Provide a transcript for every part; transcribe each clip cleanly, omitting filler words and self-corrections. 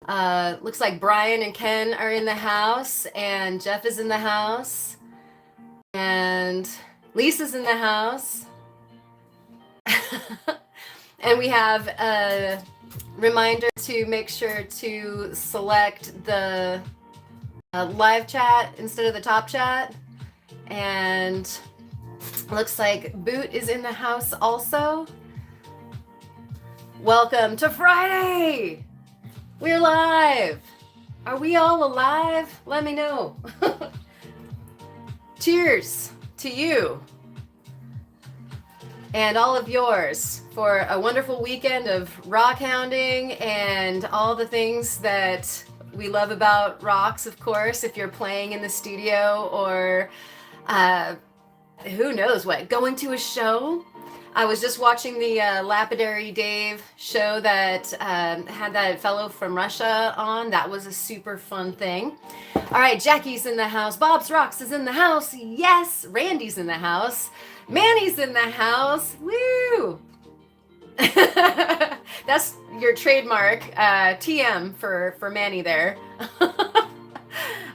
Looks like Brian and Ken are in the house, and Jeff is in the house, and Lisa's in the house. And we have a reminder to make sure to select the live chat instead of the top chat. And looks like Boot is in the house also. Welcome to Friday! We're live! Are we all alive? Let me know. Cheers to you and all of yours for a wonderful weekend of rock hounding and all the things that we love about rocks, of course, if you're playing in the studio or who knows what, going to a show. I was just watching the Lapidary Dave show that had that fellow from Russia on. That was a super fun thing. All right, Jackie's in the house. Bob's Rocks is in the house. Yes, Randy's in the house. Manny's in the house. Woo! That's your trademark TM for Manny there.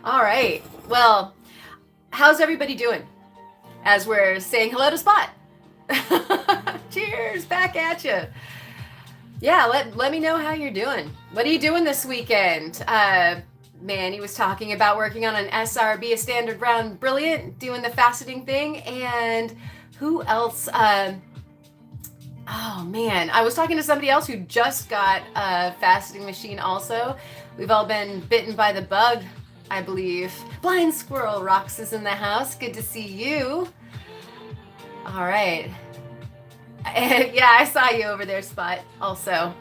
All right. Well, how's everybody doing? As we're saying hello to Spot. Cheers, back at you. Yeah, let me know how you're doing. What are you doing this weekend? Manny was talking about working on an SRB, a standard round brilliant, doing the faceting thing, and who else? Oh man, I was talking to somebody else who just got a faceting machine also. We've all been bitten by the bug, I believe. Blind Squirrel Rocks is in the house. Good to see you. All right. And yeah, I saw you over there, Spot, also.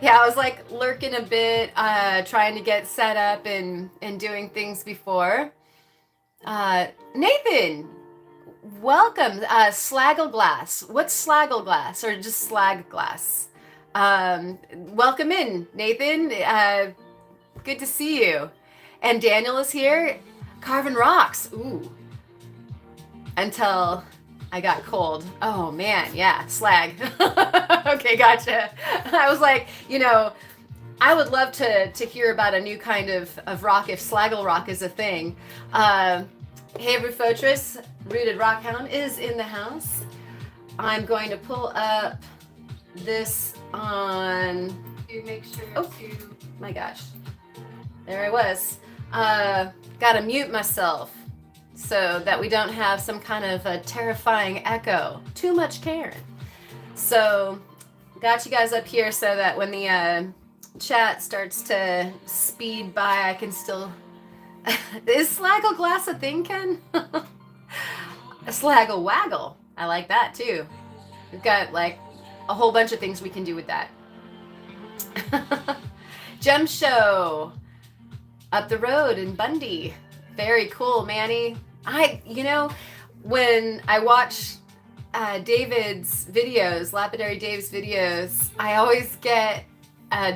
Yeah, I was like lurking a bit, trying to get set up and doing things before. Nathan, welcome. Slaggleglass. What's Slaggleglass or just Slag Glass? Welcome in, Nathan. Good to see you. And Daniel is here, carving rocks. Ooh. Until I got cold. Oh man, yeah, slag. Okay, gotcha. I was like, I would love to hear about a new kind of rock if slaggle rock is a thing. Hey, Rufotris, Rooted Rockhound is in the house. I'm going to pull up this on to make sure to. My gosh, there I was. Gotta mute myself so that we don't have some kind of a terrifying echo. Too much Karen. So got you guys up here so that when the chat starts to speed by, I can still... Is Slaggle Glass a thing, Ken? A Slaggle Waggle. I like that too. We've got like a whole bunch of things we can do with that. Gem Show up the road in Bundy. Very cool, Manny. When I watch David's videos, Lapidary Dave's videos, I always get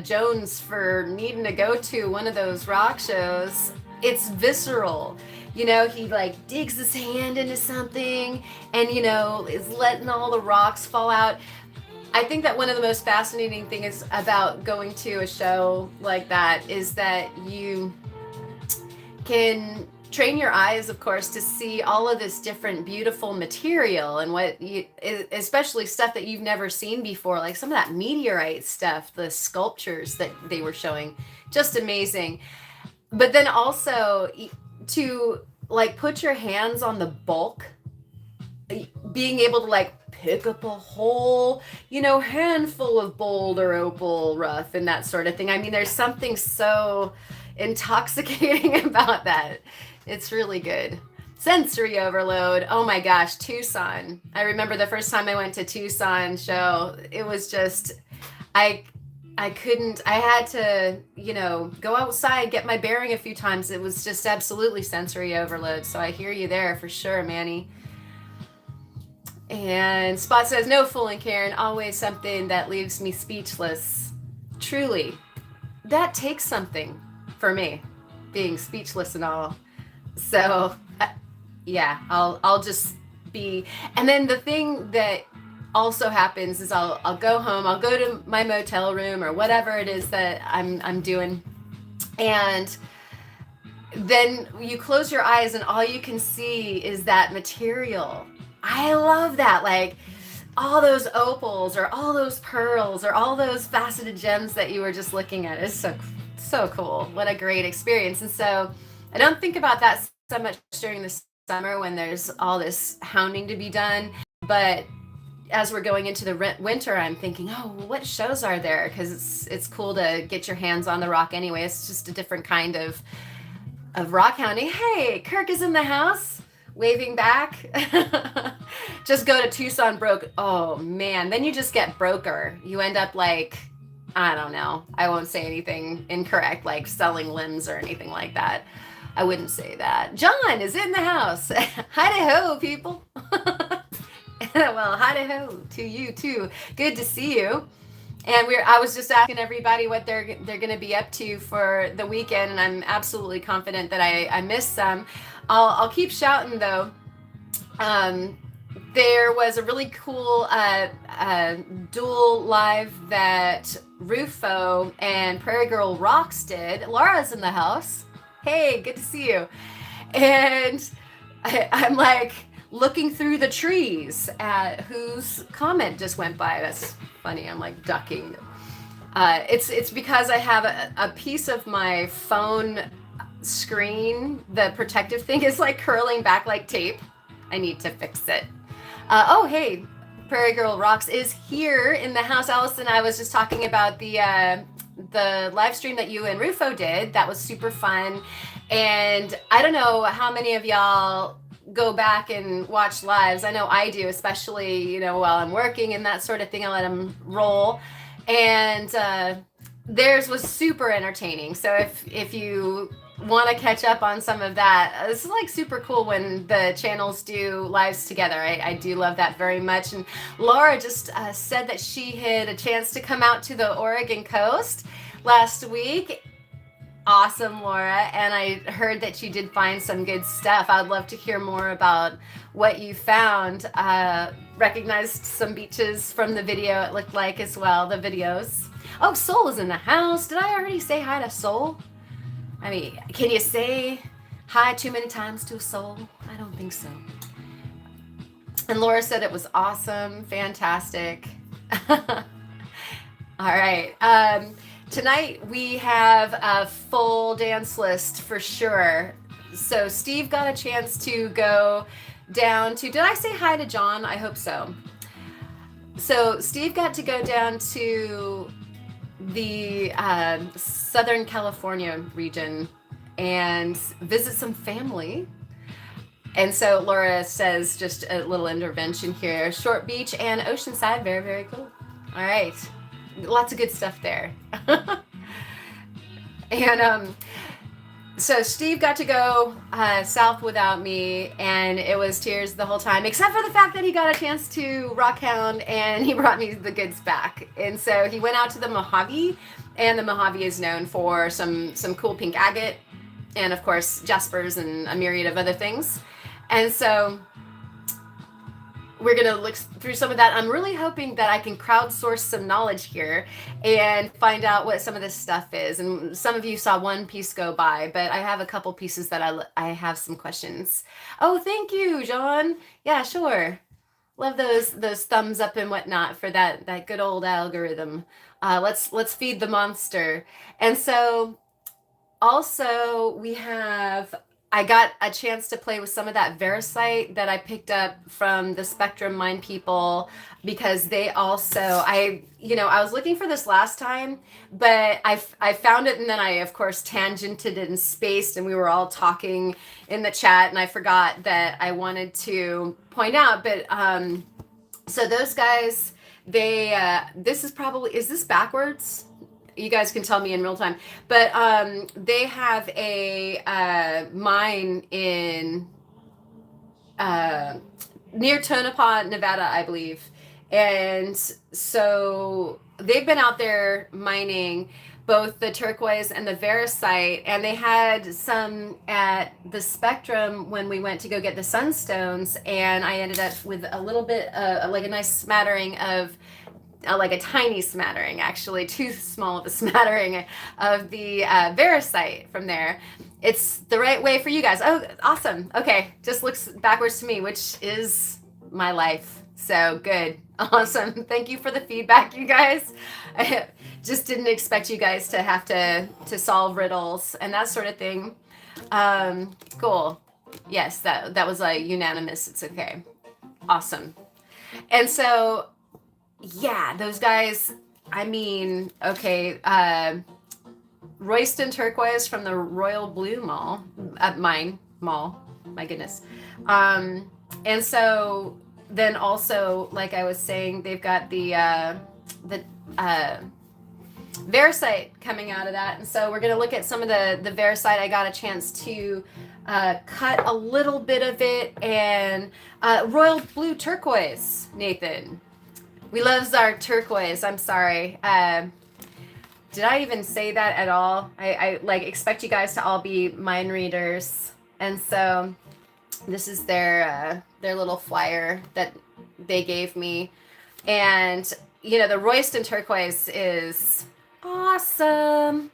Jones for needing to go to one of those rock shows. It's visceral. He like digs his hand into something and, is letting all the rocks fall out. I think that one of the most fascinating things about going to a show like that is that you can train your eyes, of course, to see all of this different beautiful material and especially stuff that you've never seen before, like some of that meteorite stuff, the sculptures that they were showing, just amazing. But then also to like put your hands on the bulk, being able to like pick up a whole, handful of boulder opal rough and that sort of thing. I mean, there's something so intoxicating about that. It's really good. Sensory overload. Oh my gosh, Tucson. I remember the first time I went to Tucson show, it was just, I had to, go outside, get my bearing a few times. It was just absolutely sensory overload. So I hear you there for sure, Manny. And Spot says, no fooling, Karen, always something that leaves me speechless. Truly, that takes something for me, being speechless and all. So yeah, I'll just be. And then the thing that also happens is I'll go home, I'll go to my motel room or whatever it is that I'm doing, and then you close your eyes and all you can see is that material. I love that. Like all those opals or all those pearls or all those faceted gems that you were just looking at. It's so cool. What a great experience. And so I don't think about that so much during the summer when there's all this hounding to be done. But as we're going into the winter, I'm thinking, oh, what shows are there? Because it's cool to get your hands on the rock anyway. It's just a different kind of rock hounding. Hey, Kirk is in the house, waving back. Just go to Tucson broke. Oh man, then you just get broker. You end up like, I don't know. I won't say anything incorrect, like selling limbs or anything like that. I wouldn't say that. John is in the house. Hi-de-ho, people. Well, hi-de-ho to you too. Good to see you. And I was just asking everybody what they're going to be up to for the weekend, and I'm absolutely confident that I missed some. I'll keep shouting though. There was a really cool dual live that Rufo and Prairie Girl Rocks did. Laura's in the house. Hey, good to see you. And I'm like looking through the trees at whose comment just went by. That's funny. I'm like ducking. It's because I have a piece of my phone screen. The protective thing is like curling back like tape. I need to fix it. Oh, hey, Prairie Girl Rocks is here in the house. Allison, I was just talking about the live stream that you and Rufo did. That was super fun. And I don't know how many of y'all go back and watch lives. I know I do, especially, while I'm working and that sort of thing. I let them roll. And theirs was super entertaining. So if you want to catch up on some of that, this is like super cool when the channels do lives together. I do love that very much. And Laura just said that she had a chance to come out to the Oregon coast last week. Awesome, Laura. And I heard that you did find some good stuff. I'd love to hear more about what you found. Recognized some beaches from the video, it looked like, as well, the videos. Oh, Soul is in the house. Did I already say hi to Soul? I mean, can you say hi too many times to a soul? I don't think so. And Laura said it was awesome, fantastic. All right. Tonight we have a full dance list for sure. So Steve got a chance to go down to, did I say hi to John? I hope so. So Steve got to go down to the Southern California region and visit some family. And so Laura says, just a little intervention here, Short Beach and Oceanside, very, very cool. All right, lots of good stuff there. And so Steve got to go south without me, and it was tears the whole time, except for the fact that he got a chance to rock hound and he brought me the goods back. And so he went out to the Mojave, and the Mojave is known for some cool pink agate, and of course Jaspers and a myriad of other things. And so we're going to look through some of that. I'm really hoping that I can crowdsource some knowledge here and find out what some of this stuff is. And some of you saw one piece go by, but I have a couple pieces that I have some questions. Oh, thank you, John. Yeah, sure. Love those thumbs up and whatnot for that good old algorithm. Let's feed the monster. And so also we have, I got a chance to play with some of that Variscite that I picked up from the Spectrum Mind people, because they also, I was looking for this last time, but I found it, and then I, of course, tangented it and spaced, and we were all talking in the chat, and I forgot that I wanted to point out, but so those guys, they, this is probably, is this backwards? You guys can tell me in real time, but they have a mine in near Tonopah, Nevada, I believe, And so they've been out there mining both the turquoise and the Variscite, and they had some at the Spectrum when we went to go get the sunstones, and I ended up with a little bit, like a nice smattering of, like a tiny smattering, actually, too small of a smattering of the Variscite from there. It's the right way for you guys. Oh, awesome. Okay, just looks backwards to me, which is my life. So good. Awesome. Thank you for the feedback, you guys. I just didn't expect you guys to have to solve riddles and that sort of thing. Cool. Yes, that was a unanimous. It's okay. Awesome. And so, yeah, those guys, I mean, okay, Royston turquoise from the Royal Blue Mall, mall, my goodness. And so then also, like I was saying, they've got the Variscite coming out of that. And so we're going to look at some of the Variscite. I got a chance to cut a little bit of it. And Royal Blue Turquoise, Nathan. We loves our turquoise. I'm sorry. Did I even say that at all? I like expect you guys to all be mind readers. And so this is their little flyer that they gave me. And, you know, the Royston turquoise is awesome.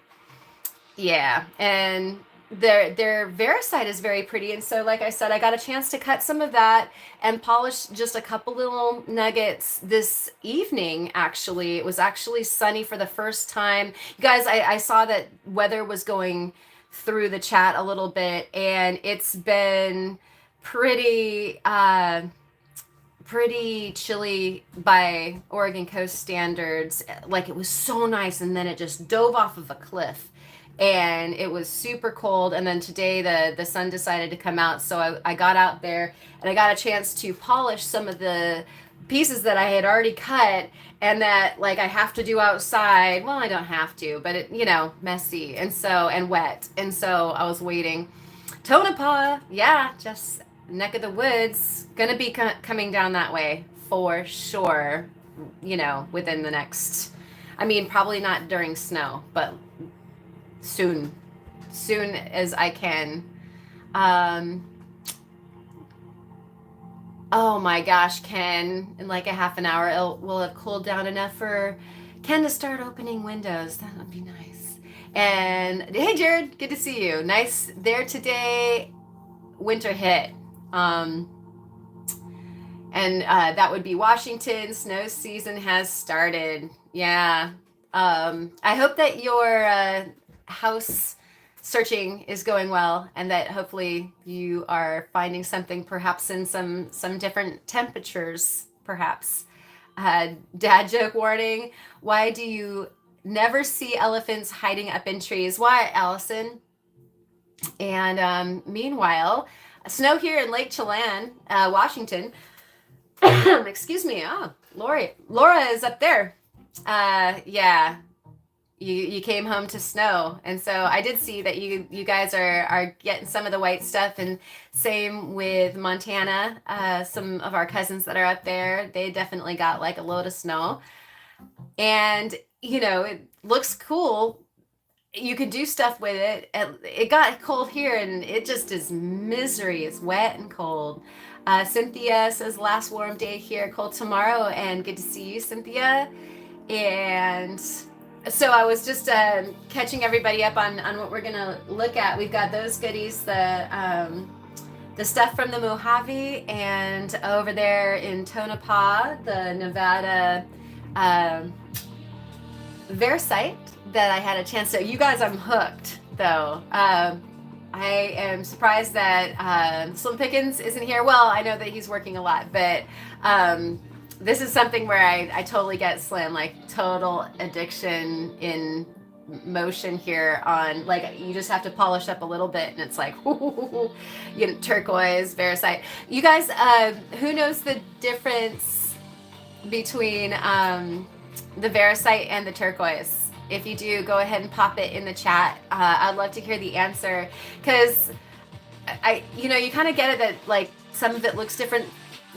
Yeah. And their Variscite is very pretty. And so, like I said, I got a chance to cut some of that and polish just a couple little nuggets this evening, actually. It was actually sunny for the first time. You guys, I saw that weather was going through the chat a little bit, and it's been pretty chilly by Oregon coast standards. Like, it was so nice, and then it just dove off of a cliff. And it was super cold. And then today the sun decided to come out. So I got out there and I got a chance to polish some of the pieces that I had already cut and that, like, I have to do outside. Well, I don't have to, but it, you know, messy and wet. And so I was waiting. Tonopah, yeah, just neck of the woods. Gonna be coming down that way for sure, you know, within the next, I mean, probably not during snow, but soon as I can. Oh my gosh, Ken, in like a half an hour will have cooled down enough for Ken to start opening windows. That would be nice. And hey Jared, good to see you. Nice there today. Winter hit. And that would be Washington. Snow season has started. Yeah. I hope that your house searching is going well, and that hopefully you are finding something perhaps in some different temperatures, perhaps. Dad joke warning. Why do you never see elephants hiding up in trees? Why, Allison? And meanwhile, snow here in Lake Chelan, Washington. Excuse me. Oh, Laura is up there. Yeah. You came home to snow, and so I did see that you guys are getting some of the white stuff, and same with Montana. Some of our cousins that are up there, they definitely got like a load of snow, and you know, it looks cool. You could do stuff with it. It got cold here, and it just is misery. It's wet and cold. Cynthia says last warm day here, cold tomorrow, and good to see you, Cynthia. And so I was just catching everybody up on what we're gonna look at. We've got those goodies, the stuff from the Mojave, and over there in Tonopah, the Nevada Variscite that I had a chance to. You guys, I'm hooked though. I am surprised that Slim Pickens isn't here. Well, I know that he's working a lot, but this is something where I totally get Slim, like total addiction in motion here on, like, you just have to polish up a little bit and it's like, you know, turquoise, Variscite. You guys, who knows the difference between the Variscite and the turquoise? If you do, go ahead and pop it in the chat. I'd love to hear the answer, because you know, you kind of get it that like some of it looks different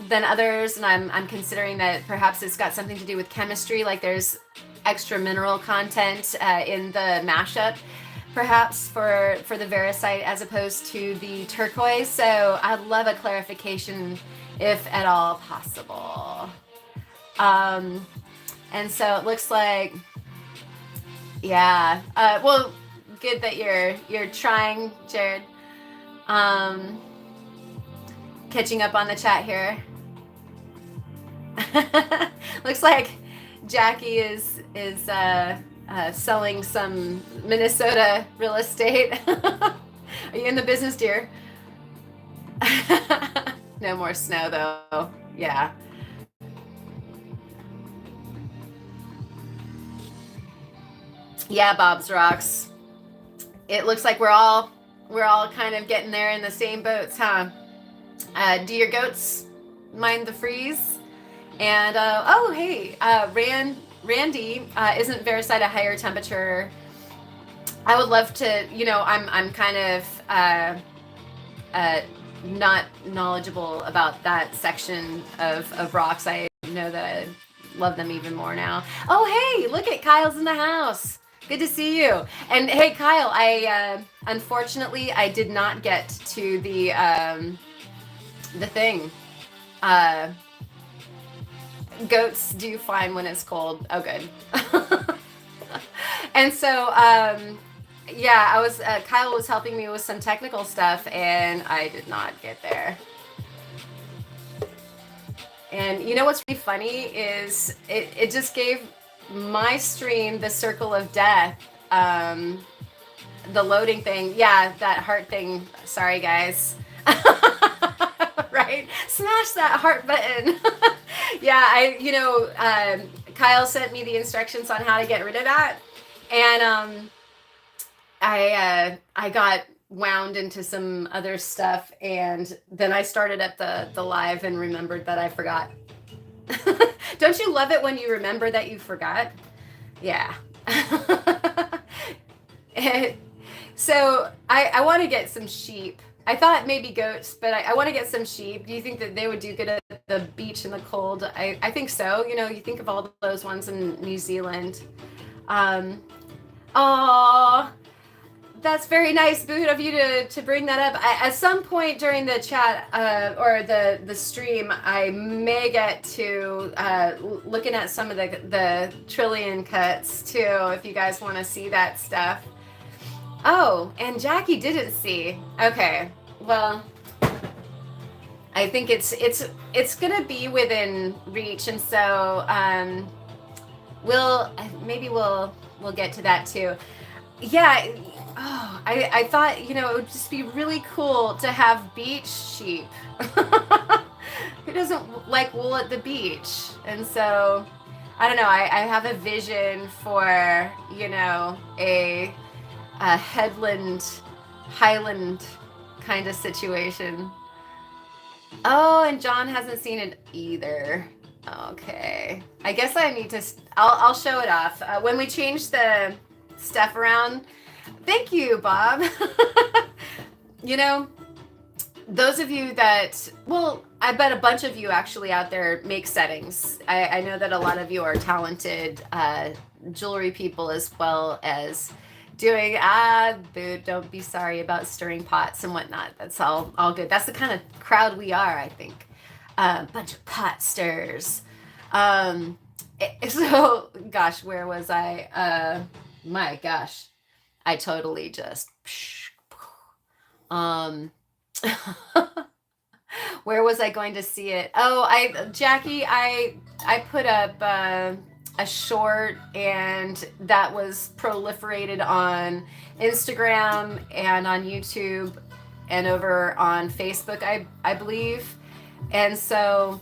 than others, and I'm considering that perhaps it's got something to do with chemistry, like there's extra mineral content in the mashup, perhaps for the Variscite as opposed to the turquoise. So I'd love a clarification if at all possible. And so it looks like, yeah. Well, good that you're trying, Jared. Catching up on the chat here. Looks like Jackie is selling some Minnesota real estate. Are you in the business, dear? No more snow, though. Yeah. Yeah, Bob's Rocks. It looks like we're all kind of getting there in the same boats, huh? Do your goats mind the freeze? And oh, hey, Randy, isn't Variscite a higher temperature? I would love to. I'm kind of not knowledgeable about that section of rocks. I know that I love them even more now. Oh, hey, look at Kyle's in the house. Good to see you. And hey, Kyle, I unfortunately I did not get to the thing. Goats do fine when it's cold. Oh, good. And so, yeah, I was Kyle was helping me with some technical stuff, and I did not get there. And you know what's really funny is it just gave my stream the circle of death, the loading thing. Yeah, that heart thing. Sorry, guys. Right? Smash that heart button. Yeah, Kyle sent me the instructions on how to get rid of that, and I got wound into some other stuff, and then I started up the live and remembered that I forgot. Don't you love it when you remember that you forgot? Yeah. So I want to get some sheep. I thought maybe goats, but I want to get some sheep. Do you think that they would do good at the beach in the cold? I think so. You think of all those ones in New Zealand. Oh, that's very nice, Boot, of you to bring that up. At some point during the chat or the stream, I may get to looking at some of the trillion cuts too, if you guys want to see that stuff. Oh, and Jackie didn't see. Okay, well, I think it's gonna be within reach, and so we'll get to that too. Yeah. Oh, I thought, it would just be really cool to have beach sheep. Who doesn't like wool at the beach? And so, I don't know, I have a vision for, a headland, highland kind of situation. Oh, and John hasn't seen it either. Okay. I guess I need to, I'll show it off. When we change the stuff around. Thank you, Bob. Those of you that, well, I bet a bunch of you actually out there make settings. I know that a lot of you are talented jewelry people as well as doing, boo, don't be sorry about stirring pots and whatnot. That's all good. That's the kind of crowd we are, I think. Bunch of pot stirrers. So, gosh, where was I? My gosh. I totally just, where was I going to see it? Oh, Jackie, I put up a short, and that was proliferated on Instagram and on YouTube and over on Facebook, I believe. And so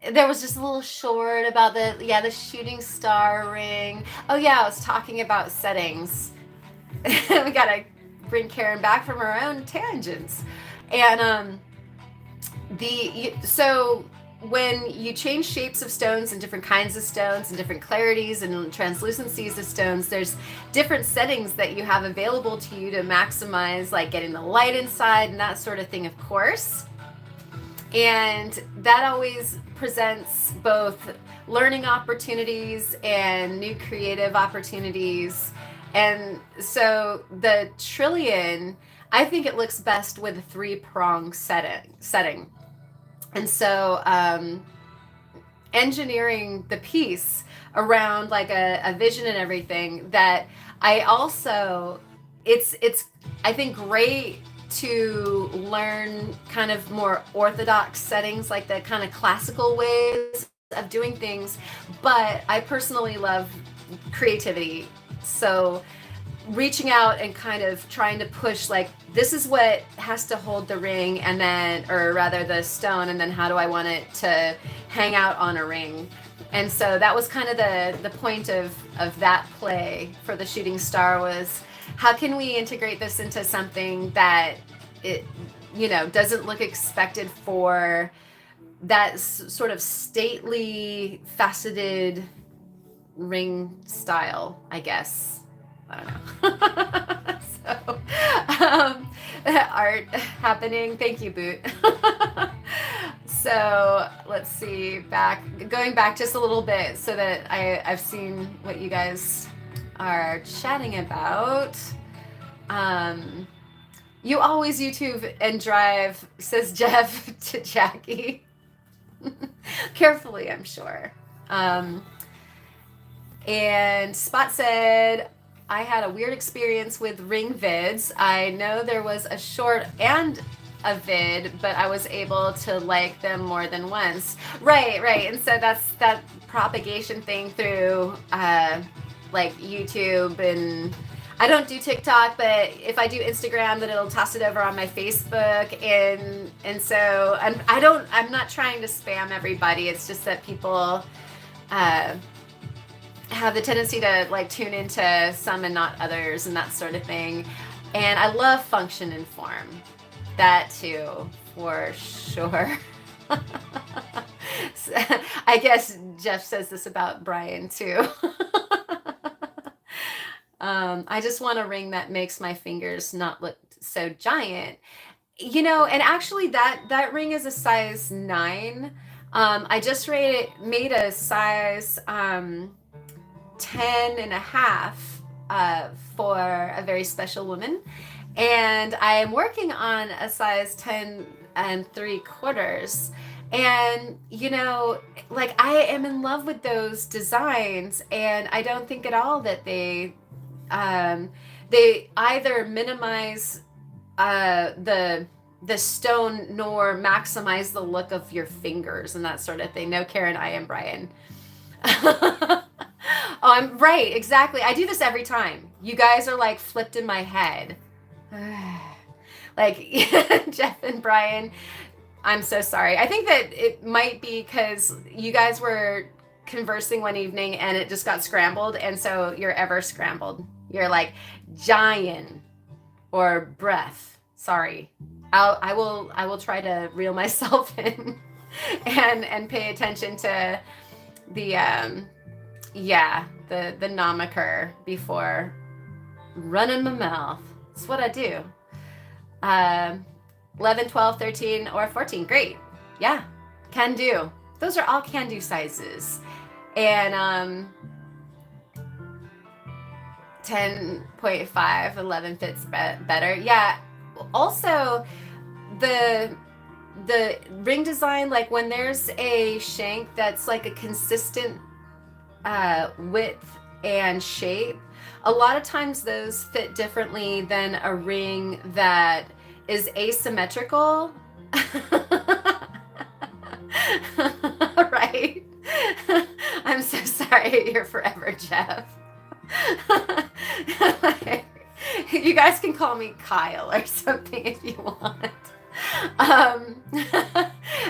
there was just a little short about the shooting star ring. Oh yeah, I was talking about settings. We gotta bring Karen back from her own tangents. And so when you change shapes of stones and different kinds of stones and different clarities and translucencies of stones, there's different settings that you have available to you to maximize like getting the light inside and that sort of thing, of course. And that always presents both learning opportunities and new creative opportunities. And so the trillion, I think it looks best with a three-prong setting. And so engineering the piece around like a vision and everything, that I also, it's I think great to learn kind of more orthodox settings, like the kind of classical ways of doing things. But I personally love creativity. So reaching out and kind of trying to push, like, this is what has to hold the ring, and then, or rather the stone, and then how do I want it to hang out on a ring. And so that was kind of the point of that play for the shooting star, was how can we integrate this into something that it, you know, doesn't look expected for that sort of stately faceted ring style, I guess. I don't know. So art happening. Thank you, Boot. So let's see, going back just a little bit so that I've seen what you guys are chatting about. You always YouTube and drive, says Jeff to Jackie. Carefully, I'm sure. And Spot said, I had a weird experience with ring vids. I know there was a short and a vid, but I was able to like them more than once. Right. And so that's that propagation thing through like YouTube, and I don't do TikTok, but if I do Instagram, then it'll toss it over on my Facebook, and so I'm not trying to spam everybody. It's just that people have the tendency to like tune into some and not others, and that sort of thing. And I love function and form, that too, for sure. So, I guess Jeff says this about Brian too. I just want a ring that makes my fingers not look so giant, you know. And actually that ring is a size 9. I just made a size 10 and a half for a very special woman, and I am working on a size 10 and 3/4. And you know, like, I am in love with those designs, and I don't think at all that they either minimize the stone nor maximize the look of your fingers and that sort of thing. No, Karen, I am Brian. Oh, I'm right. Exactly. I do this every time. You guys are like flipped in my head. Like Jeff and Brian, I'm so sorry. I think that it might be because you guys were conversing one evening and it just got scrambled. And so you're ever scrambled. You're like giant or breath. Sorry. I will try to reel myself in and pay attention to the the nomiker before running my mouth. That's what I do. 11, 12, 13, or 14. Great. Yeah, can do. Those are all can do sizes. And 10.5, 11 fits better. Yeah. Also, the ring design, like when there's a shank that's like a consistent width and shape, a lot of times those fit differently than a ring that is asymmetrical. Right? I'm so sorry. You're forever, Jeff. You guys can call me Kyle or something if you want.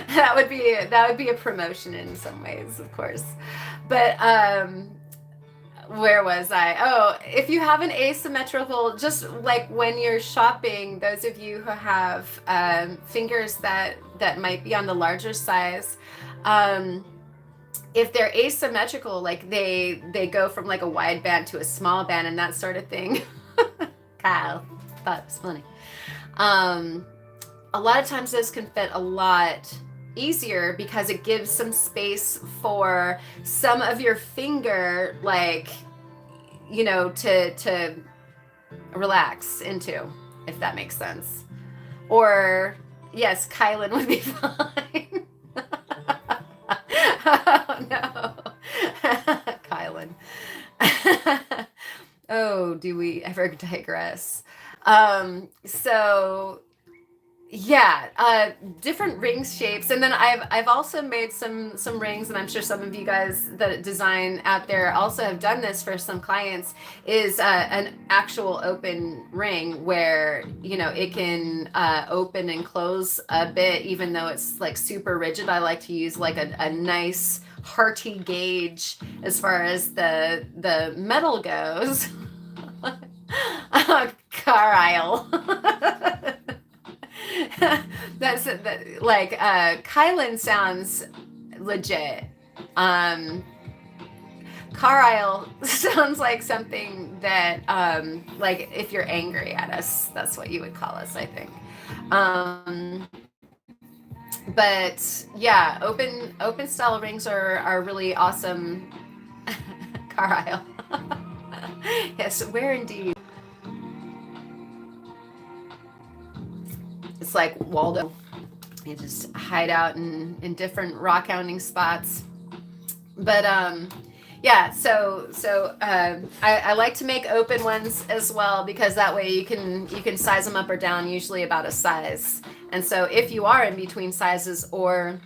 That would be a promotion in some ways, of course. But where was I? Oh, if you have an asymmetrical, just like when you're shopping, those of you who have fingers that might be on the larger size, if they're asymmetrical, like they go from like a wide band to a small band and that sort of thing. Kyle, thought it was funny. A lot of times those can fit a lot easier because it gives some space for some of your finger, like, to relax into, if that makes sense. Or yes, Kylan would be fine. Oh no. Kylan. Oh, do we ever digress? So yeah, different ring shapes, and then I've also made some rings, and I'm sure some of you guys that design out there also have done this for some clients. Is an actual open ring where it can open and close a bit, even though it's like super rigid. I like to use like a nice hearty gauge as far as the metal goes. Carlisle. That like Kylan sounds legit. Carlisle sounds like something that like if you're angry at us, that's what you would call us, I think. But yeah, open style rings are really awesome. Carlisle. Yes, where indeed. It's like Waldo. You just hide out in different rock hounding spots. But yeah, so I like to make open ones as well, because that way you can size them up or down, usually about a size. And so if you are in between sizes, or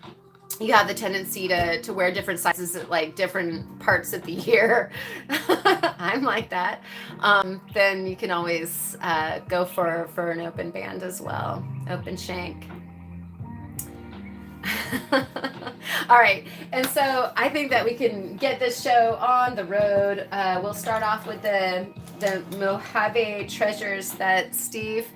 you have the tendency to wear different sizes at like different parts of the year, I'm like that, then you can always go for an open band as well, open shank. All right, and so I think that we can get this show on the road. We'll start off with the Mojave treasures that Steve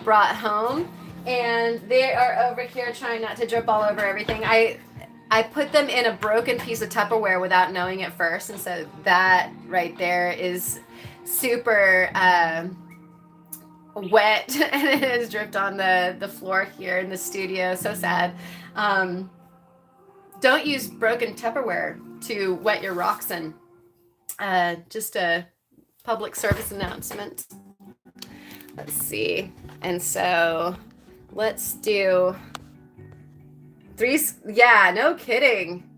brought home, and they are over here trying not to drip all over everything. I put them in a broken piece of Tupperware without knowing it first, and so that right there is super wet, and it has dripped on the floor here in the studio. So sad. Don't use broken Tupperware to wet your rocks in. Just a public service announcement. Let's see. And so let's do three. Yeah, no kidding.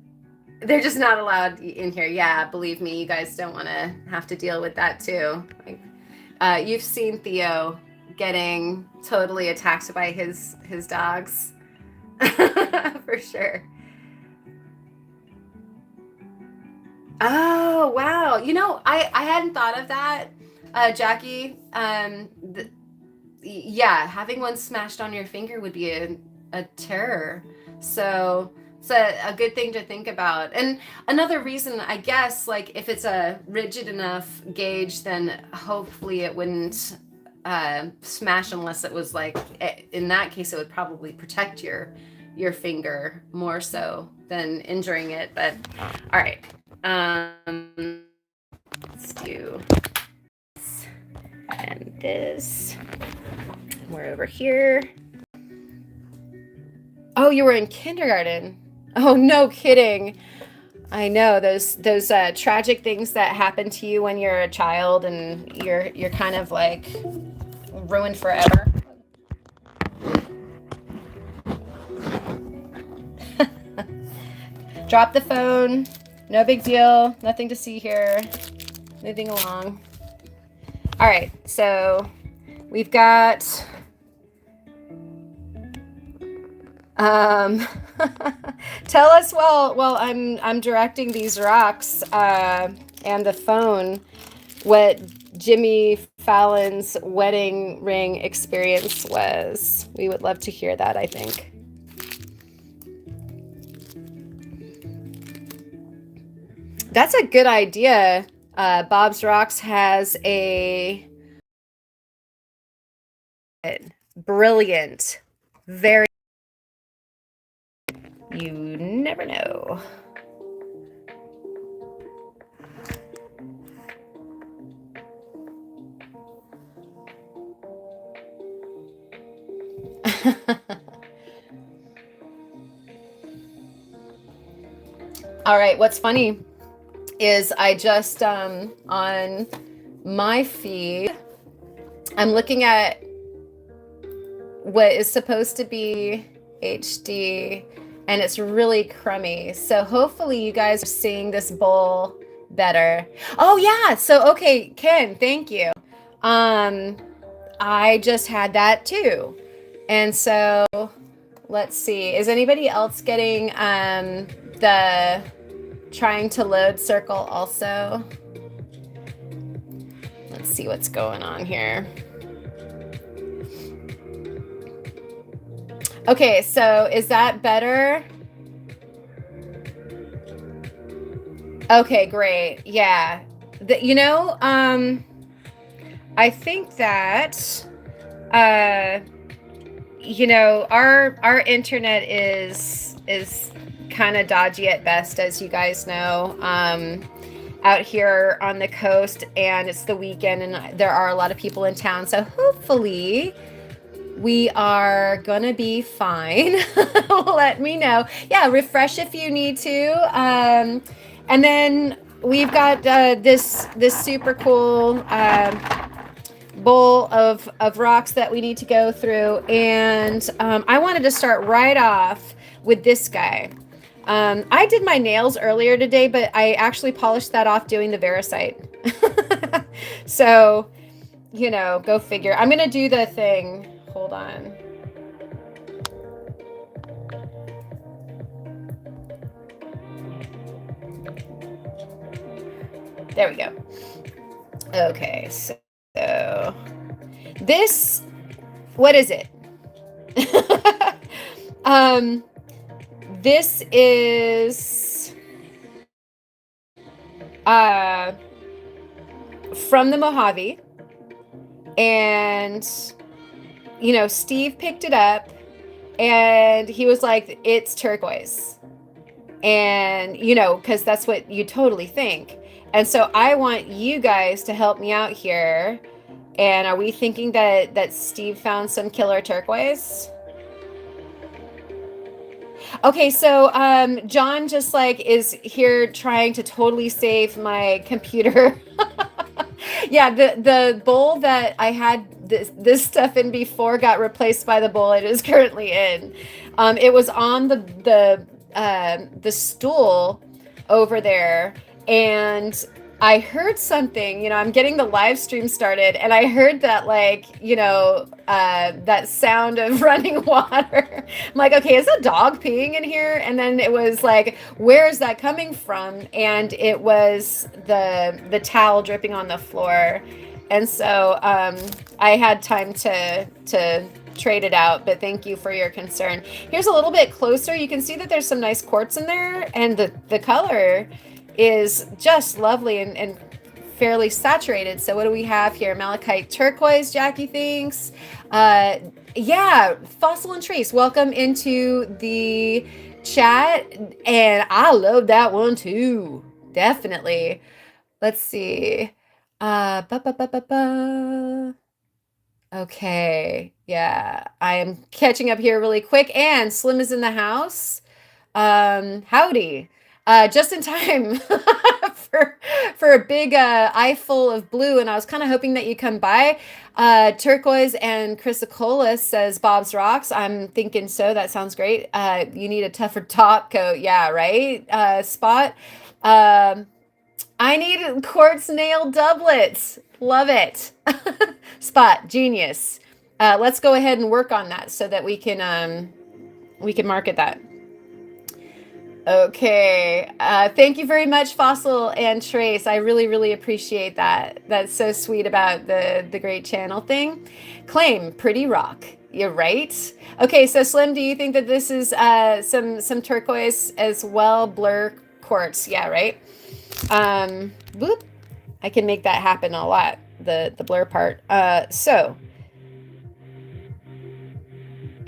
They're just not allowed in here. Yeah, believe me, you guys don't want to have to deal with that too. Like, you've seen Theo getting totally attacked by his dogs. For sure. Oh, wow. I hadn't thought of that, Jackie. Yeah, having one smashed on your finger would be a terror. So it's a good thing to think about. And another reason, I guess, like if it's a rigid enough gauge, then hopefully it wouldn't smash, unless it was like, in that case, it would probably protect your finger more so than injuring it. But all right. Let's do this and this. We're over here. Oh, you were in kindergarten. Oh, no kidding. I know those tragic things that happen to you when you're a child, and you're kind of like ruined forever. Drop the phone. No big deal. Nothing to see here. Moving along. All right, so we've got tell us while I'm directing these rocks and the phone, what Jimmy Fallon's wedding ring experience was. We would love to hear that, I think. That's a good idea. Bob's Rocks has a brilliant, very, you never know. All right. What's funny is I just on my feed, I'm looking at what is supposed to be HD, and it's really crummy. So hopefully you guys are seeing this bowl better. Oh yeah. So okay, Ken, thank you. Um, I just had that too. And so let's see. Is anybody else getting the trying to load circle also? Let's see what's going on here. Okay, so is that better? Okay, great. Yeah. I think that our internet is kind of dodgy at best, as you guys know, out here on the coast, and it's the weekend and there are a lot of people in town, so hopefully we are gonna be fine. Let me know. Yeah, refresh if you need to. And then we've got this super cool bowl of rocks that we need to go through. And I wanted to start right off with this guy. I did my nails earlier today, but I actually polished that off doing the Variscite. So, go figure. I'm going to do the thing. Hold on. There we go. Okay, so this, what is it? This is from the Mojave, and Steve picked it up and he was like, it's turquoise, and because that's what you totally think. And so I want you guys to help me out here. And are we thinking that Steve found some killer turquoise? Okay, so John just is here trying to totally save my computer. Yeah, the bowl that I had this stuff in before got replaced by the bowl it is currently in. It was on the stool over there, and I heard something. I'm getting the live stream started, and I heard that that sound of running water. I'm like, okay, is a dog peeing in here? And then it was like, where is that coming from? And it was the towel dripping on the floor. And so I had time to trade it out, but thank you for your concern. Here's a little bit closer. You can see that there's some nice quartz in there, and the color is just lovely and fairly saturated. So what do we have here? Malachite turquoise, Jackie thinks. Yeah, Fossil and Trace, welcome into the chat. And I love that one too. Definitely. Let's see. Okay. Yeah, I am catching up here really quick. And Slim is in the house. Howdy. Just in time for a big eye full of blue, and I was kind of hoping that you come by. Turquoise and chrysocolla says Bob's Rocks. I'm thinking so. That sounds great. You need a tougher top coat. Yeah, right. Spot. I need quartz nail doublets. Love it. Spot, genius. Let's go ahead and work on that so that we can market that. Okay. Thank you very much, Fossil and Trace. I really, really appreciate that. That's so sweet about the great channel thing. Claim, pretty rock. You're right. Okay, so Slim, do you think that this is some turquoise as well? Blur quartz. Yeah, right. Whoop. I can make that happen a lot. The blur part. So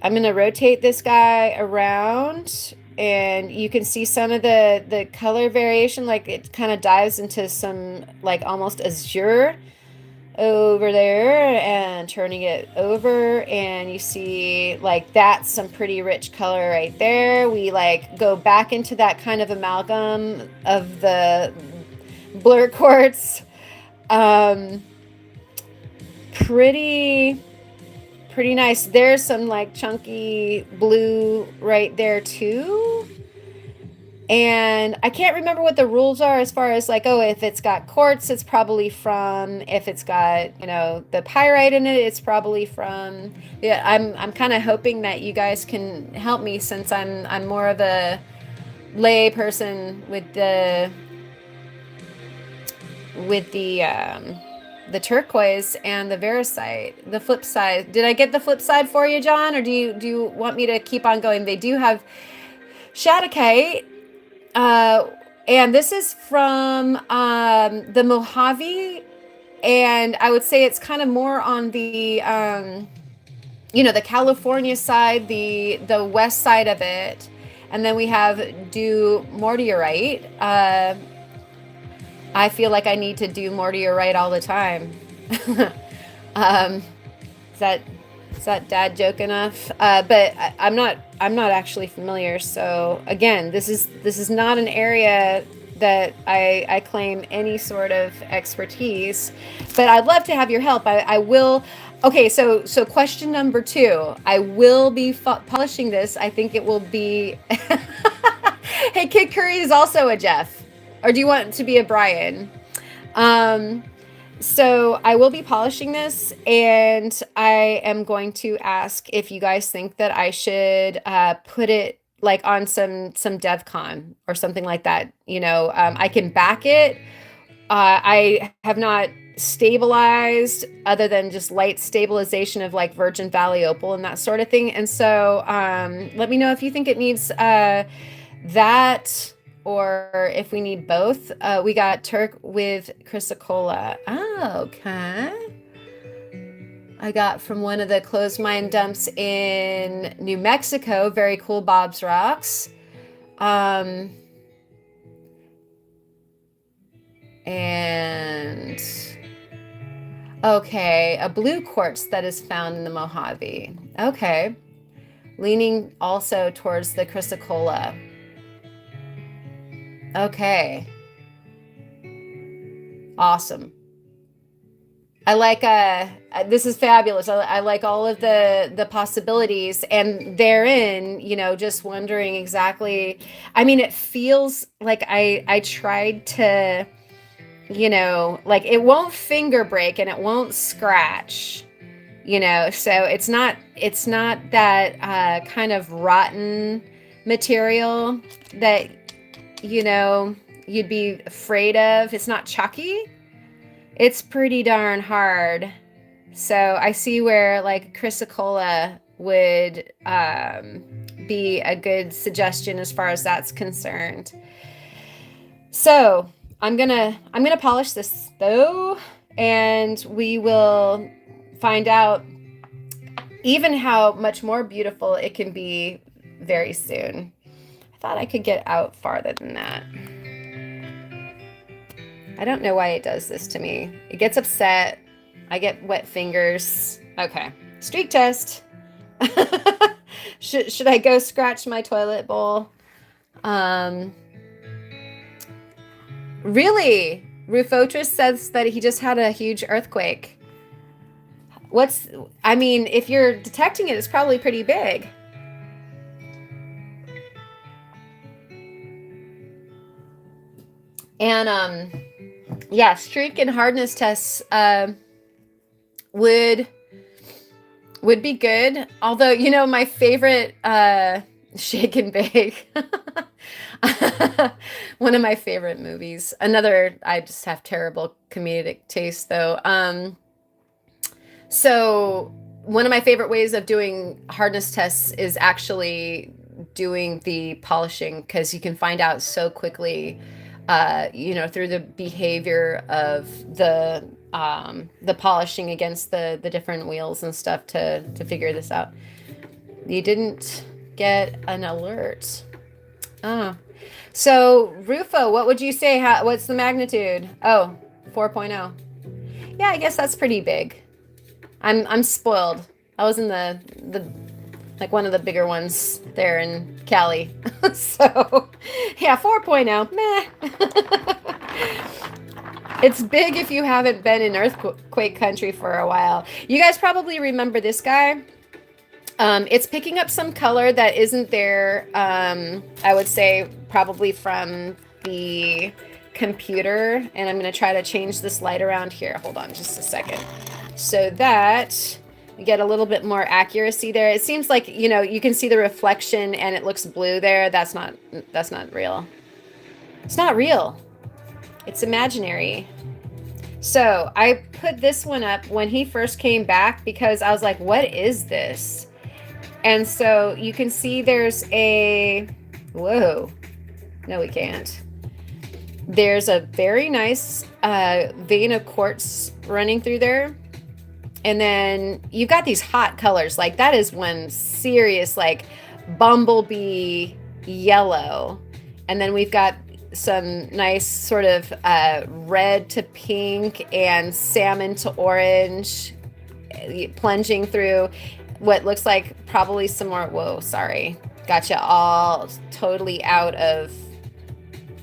I'm gonna rotate this guy around, and you can see some of the color variation, like it kind of dives into some like almost azure over there and turning it over, and you see like that's some pretty rich color right there. We like go back into that kind of amalgam of the blur quartz. Pretty nice. There's some like chunky blue right there too. And I can't remember what the rules are as far as like, oh, if it's got quartz, it's probably from, if it's got, the pyrite in it, it's probably from. Yeah, I'm kind of hoping that you guys can help me, since I'm more of a lay person with the turquoise and the Variscite. The flip side. Did I get the flip side for you, John, or do you want me to keep on going? They do have Shadakite. And this is from the Mojave, and I would say it's kind of more on the the California side, the west side of it, and then we have mortierite. I feel like I need to do mortierite all the time. Is that dad joke enough? But I'm not actually familiar. So again, this is not an area that I claim any sort of expertise, but I'd love to have your help. I will. Okay, so question number 2. I will be polishing this. I think it will be. Hey, Kid Curry is also a Jeff, or do you want to be a Brian? So I will be polishing this, and I am going to ask if you guys think that I should put it like on some DevCon or something like that. I can back it. I have not stabilized other than just light stabilization of like Virgin Valley opal and that sort of thing. And so let me know if you think it needs that, or if we need both. We got Turk with chrysocolla. Oh, okay. I got from one of the closed mine dumps in New Mexico. Very cool, Bob's Rocks. And okay, a blue quartz that is found in the Mojave. Okay. Leaning also towards the chrysocolla. Okay. Awesome. I like this is fabulous. I like all of the possibilities, and therein, just wondering exactly. I mean, it feels like I tried to, like it won't finger break and it won't scratch, so it's not that kind of rotten material that you'd be afraid of. It's not chalky. It's pretty darn hard. So I see where like chrysocolla would be a good suggestion as far as that's concerned. So I'm gonna polish this though, and we will find out even how much more beautiful it can be very soon. I thought I could get out farther than that. I don't know why it does this to me. It gets upset. I get wet fingers. Okay, streak test. Should I go scratch my toilet bowl? Really? Rufotris says that he just had a huge earthquake. If you're detecting it, it's probably pretty big. And yeah, streak and hardness tests would be good. Although, my favorite shake and bake, one of my favorite movies. I just have terrible comedic taste though. So one of my favorite ways of doing hardness tests is actually doing the polishing, because you can find out so quickly through the behavior of the polishing against the different wheels and stuff to figure this out. You didn't get an alert. Oh. So Rufo, what would you say? What's the magnitude? Oh, 4.0. Yeah, I guess that's pretty big. I'm spoiled. I was in the like one of the bigger ones there in Cali. So, yeah, 4.0. Meh. It's big if you haven't been in earthquake country for a while. You guys probably remember this guy. It's picking up some color that isn't there. I would say probably from the computer. And I'm going to try to change this light around here. Hold on just a second. So that you get a little bit more accuracy there. It seems like, you know, you can see the reflection and it looks blue there. That's not real. It's not real. It's imaginary. So I put this one up when he first came back because I was like, what is this? And so you can see there's a, whoa, no, we can't. There's a very nice vein of quartz running through there. And then you've got these hot colors. Like that is one serious, like bumblebee yellow. And then we've got some nice sort of red to pink and salmon to orange plunging through what looks like probably some more. Whoa, sorry. Gotcha all totally out of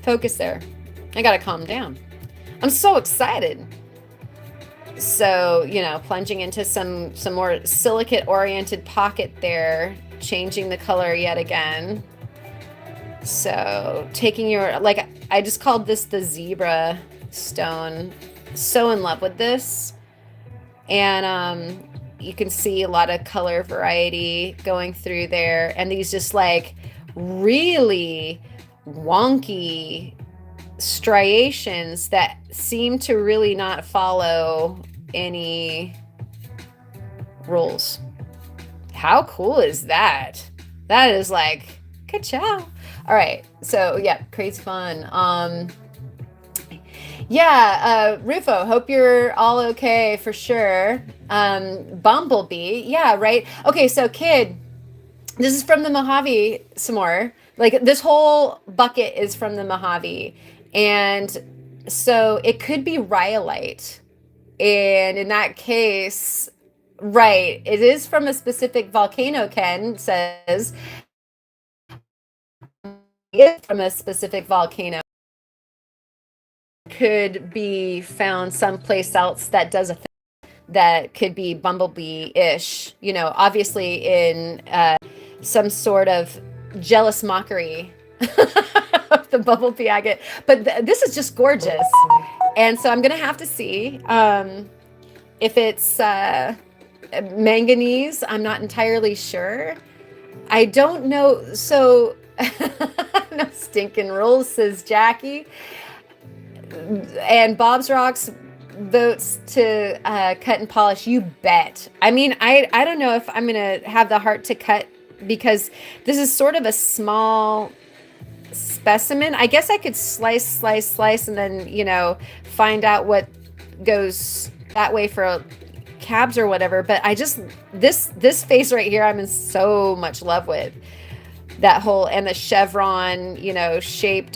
focus there. I gotta calm down. I'm so excited. So, you know, plunging into some more silicate oriented pocket there, changing the color yet again. So taking your, like, I just called this the zebra stone. So in love with this. And you can see a lot of color variety going through there. And these just like really wonky striations that seem to really not follow any rules. How cool is that? That is like, ka-chow. All right, so yeah, crazy fun. Rufo, hope you're all okay for sure. Bumblebee, yeah, right. Okay, so kid, this is from the Mojave some more. Like this whole bucket is from the Mojave. And so it could be rhyolite. And in that case, right, it is from a specific volcano, Ken says. It's from a specific volcano. Could be found someplace else that does a thing that could be bumblebee-ish. You know, obviously in some sort of jealous mockery of the bumblebee agate. But this is just gorgeous. And so I'm going to have to see if it's manganese. I'm not entirely sure. I don't know. So no stinking rules, says Jackie. And Bob's Rocks votes to cut and polish. You bet. I mean, I don't know if I'm going to have the heart to cut because this is sort of a small specimen. I guess I could slice, and then, you know, find out what goes that way for cabs or whatever. But I just, this face right here, I'm in so much love with. That whole, and the chevron, you know, shaped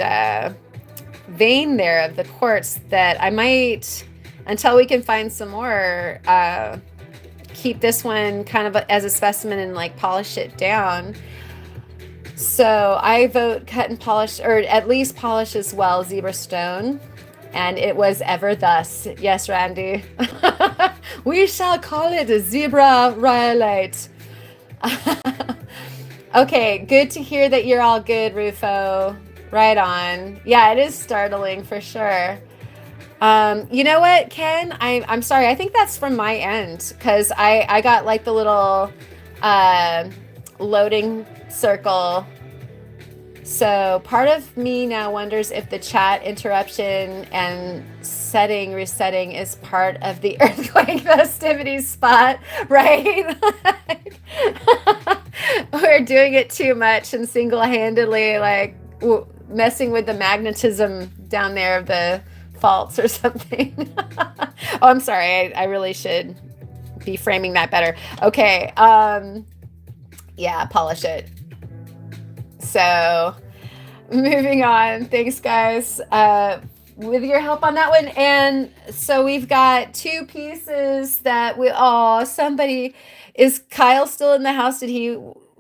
vein there of the quartz that I might, until we can find some more, keep this one kind of as a specimen and like polish it down. So I vote cut and polish, or at least polish as well, zebra stone. And it was ever thus. Yes, Randy. We shall call it a zebra rhyolite. Okay, good to hear that you're all good, Rufo. Right on. Yeah, it is startling for sure. You know what, Ken? I'm sorry. I think that's from my end because I got like the little loading circle. So part of me now wonders if the chat interruption and resetting is part of the earthquake festivities spot, right? We're doing it too much and single-handedly like messing with the magnetism down there of the faults or something. Oh, I'm sorry. I really should be framing that better. Okay. Yeah, polish it. So moving on. Thanks, guys. with your help on that one. And so we've got two pieces that somebody, is Kyle still in the house?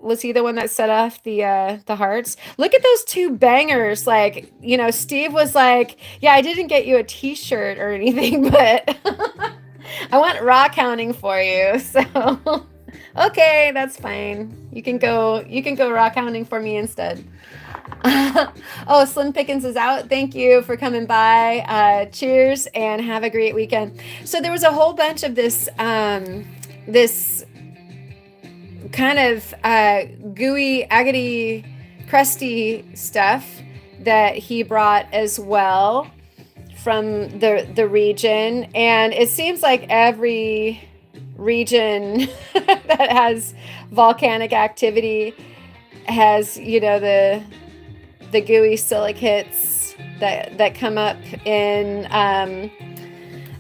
Was he the one that set off the hearts? Look at those two bangers. Like, Steve was like, yeah, I didn't get you a t-shirt or anything, but I went rock hounding for you. So okay, that's fine. You can go rock hounding for me instead. Oh, Slim Pickens is out. Thank you for coming by. Cheers and have a great weekend. So there was a whole bunch of this kind of gooey, agate, crusty stuff that he brought as well from the region. And it seems like every region that has volcanic activity has, the gooey silicates that come up in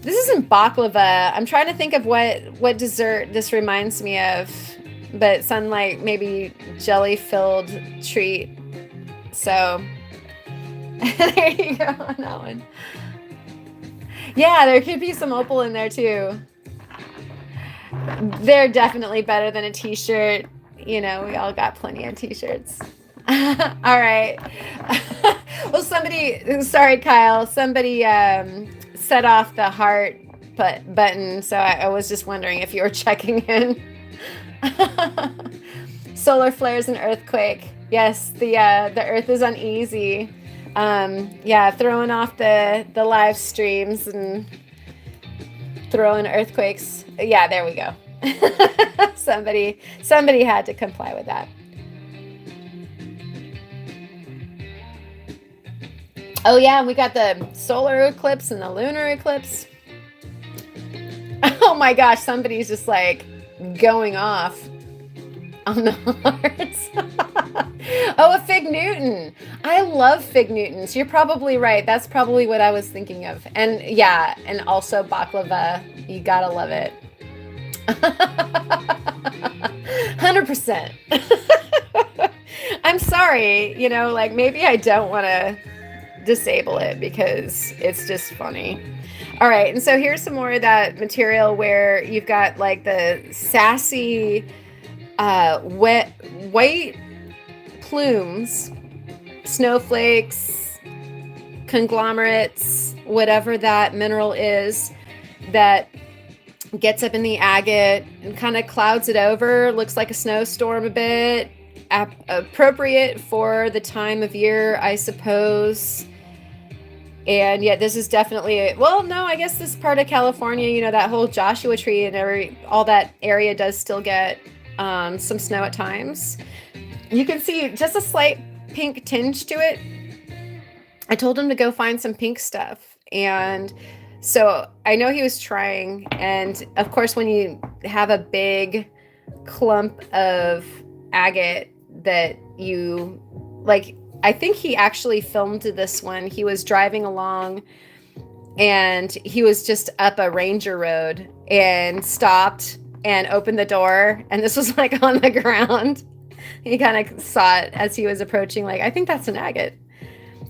this isn't baklava. I'm trying to think of what dessert this reminds me of, but some like maybe jelly filled treat. So there you go on that one. Yeah, there could be some opal in there too. They're definitely better than a t-shirt. We all got plenty of t-shirts. All right. Well, sorry, Kyle, somebody set off the heart button. So I was just wondering if you were checking in. Solar flares and earthquake. Yes, the earth is uneasy. Throwing off the live streams and throwing earthquakes. Yeah, there we go. Somebody had to comply with that. Oh yeah, we got the solar eclipse and the lunar eclipse. Oh my gosh, somebody's just like going off on the hearts. Oh, a fig Newton. I love fig Newtons. You're probably right. That's probably what I was thinking of. And yeah, and also baklava. You gotta love it. 100%. I'm sorry, maybe I don't want to disable it because it's just funny. All right, and so here's some more of that material where you've got like the sassy wet white plumes, snowflakes, conglomerates, whatever that mineral is that gets up in the agate and kind of clouds it over. Looks like a snowstorm a bit. Appropriate for the time of year, I suppose. And yet this is definitely, I guess this part of California, that whole Joshua Tree and all that area does still get some snow at times. You can see just a slight pink tinge to it. I told him to go find some pink stuff. And so I know he was trying. And of course, when you have a big clump of agate that you like, I think he actually filmed this one. He was driving along and he was just up a ranger road and stopped and opened the door. And this was like on the ground. He kind of saw it as he was approaching. Like, I think that's an agate.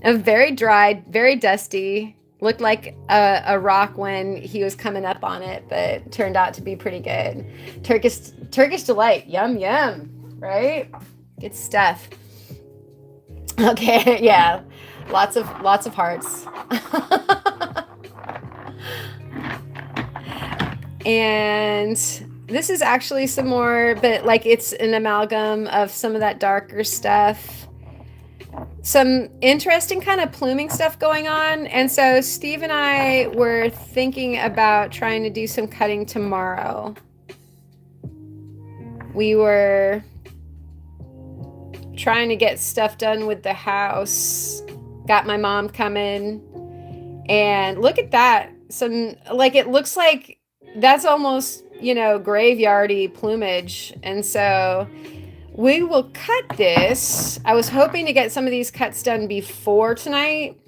A very dry, very dusty. Looked like a rock when he was coming up on it, but turned out to be pretty good. Turkish delight. Yum, yum. Right? Good stuff. Okay, yeah. Lots of hearts. And this is actually some more, but like it's an amalgam of some of that darker stuff. Some interesting kind of pluming stuff going on. And so Steve and I were thinking about trying to do some cutting tomorrow. We were trying to get stuff done with the house. Got my mom coming. And look at that. It looks like that's almost, graveyardy plumage. And so we will cut this. I was hoping to get some of these cuts done before tonight,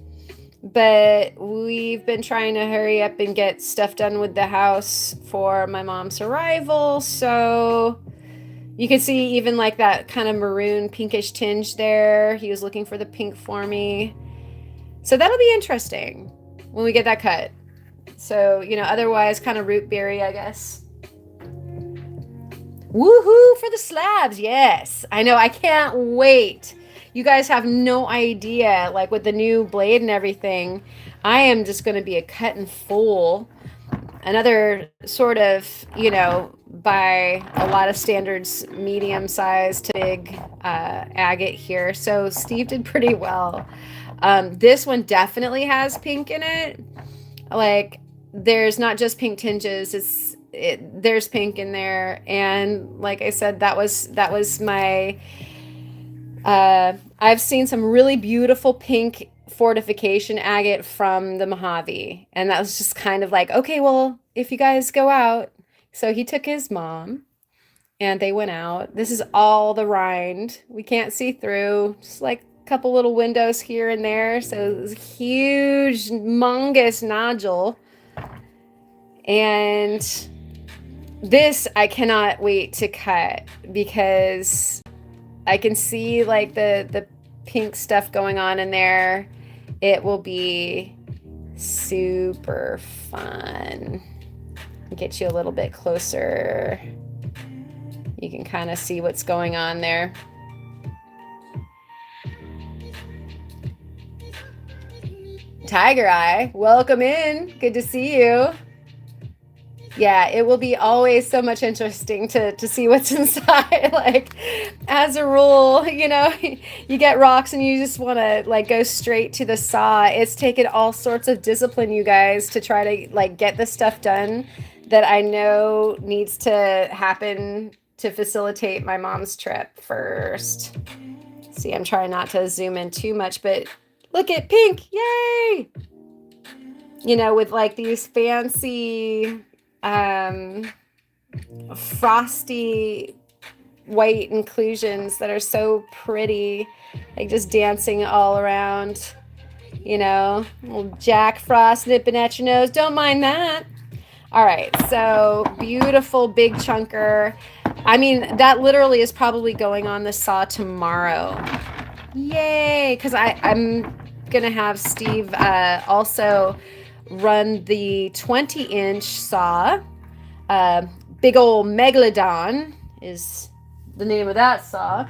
but we've been trying to hurry up and get stuff done with the house for my mom's arrival. So you can see even like that kind of maroon pinkish tinge there. He was looking for the pink for me. So that'll be interesting. when we get that cut. So, you know, otherwise kind of root berry, I guess. Woohoo for the slabs. Yes. I know. I can't wait. You guys have no idea, like with the new blade and everything, I am just going to be a cut and full. Another sort of, you know, by a lot of standards, medium sized to big agate here. So Steve did pretty well. This one definitely has pink in it. Like, there's not just pink tinges, there's pink in there. And like I said, that was my I've seen some really beautiful pink fortification agate from the Mojave, and that was just kind of like, okay, well, if you guys go out. So he took his mom and they went out. This is all the rind. We can't see through, just like a couple little windows here and there. So this huge, humongous nodule. And this I cannot wait to cut because I can see like the pink stuff going on in there. It will be super fun. Get you a little bit closer. You can kind of see what's going on there. Tiger Eye, welcome in. Good to see you. Yeah, it will be always so much interesting to see what's inside. Like, as a rule, you know, you get rocks and you just want to like go straight to the saw. It's taken all sorts of discipline, you guys, to try to like get the stuff done that I know needs to happen to facilitate my mom's trip first. See, I'm trying not to zoom in too much, but look at pink, yay! You know, with like these fancy frosty white inclusions that are so pretty, like just dancing all around, you know, little Jack Frost nipping at your nose. Don't mind that. All right, so beautiful big chunker. I mean, that literally is probably going on the saw tomorrow. Yay, because I'm gonna have Steve also run the 20-inch saw. Big old Megalodon is the name of that saw.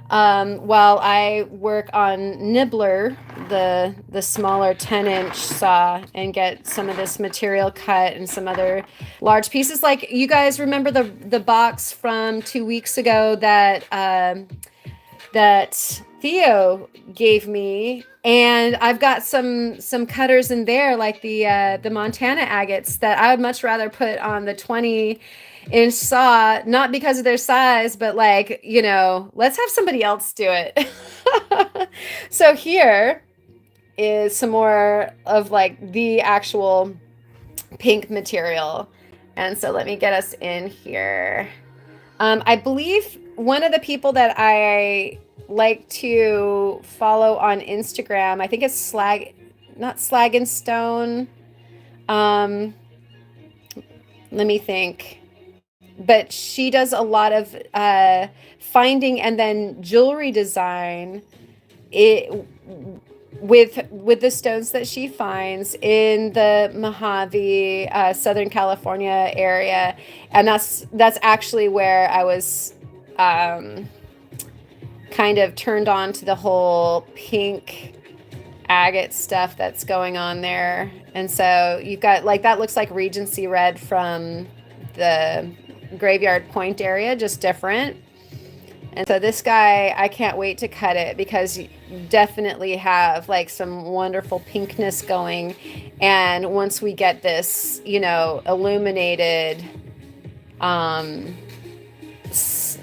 While I work on Nibbler, the smaller 10-inch saw, and get some of this material cut and some other large pieces. Like, you guys remember the box from 2 weeks ago that that Theo gave me, and I've got some cutters in there, like the Montana agates, that I would much rather put on the 20-inch saw, not because of their size, but like, you know, let's have somebody else do it. So here is some more of like the actual pink material. And so let me get us in here. I believe one of the people that I like to follow on Instagram, I think it's not Slag and Stone. Let me think. But she does a lot of finding and then jewelry design with the stones that she finds in the Mojave, Southern California area. And that's actually where I was kind of turned on to the whole pink agate stuff that's going on there. And so you've got, like, that looks like Regency red from the Graveyard Point area, just different. And so this guy, I can't wait to cut it because you definitely have like some wonderful pinkness going. And once we get this, you know, illuminated,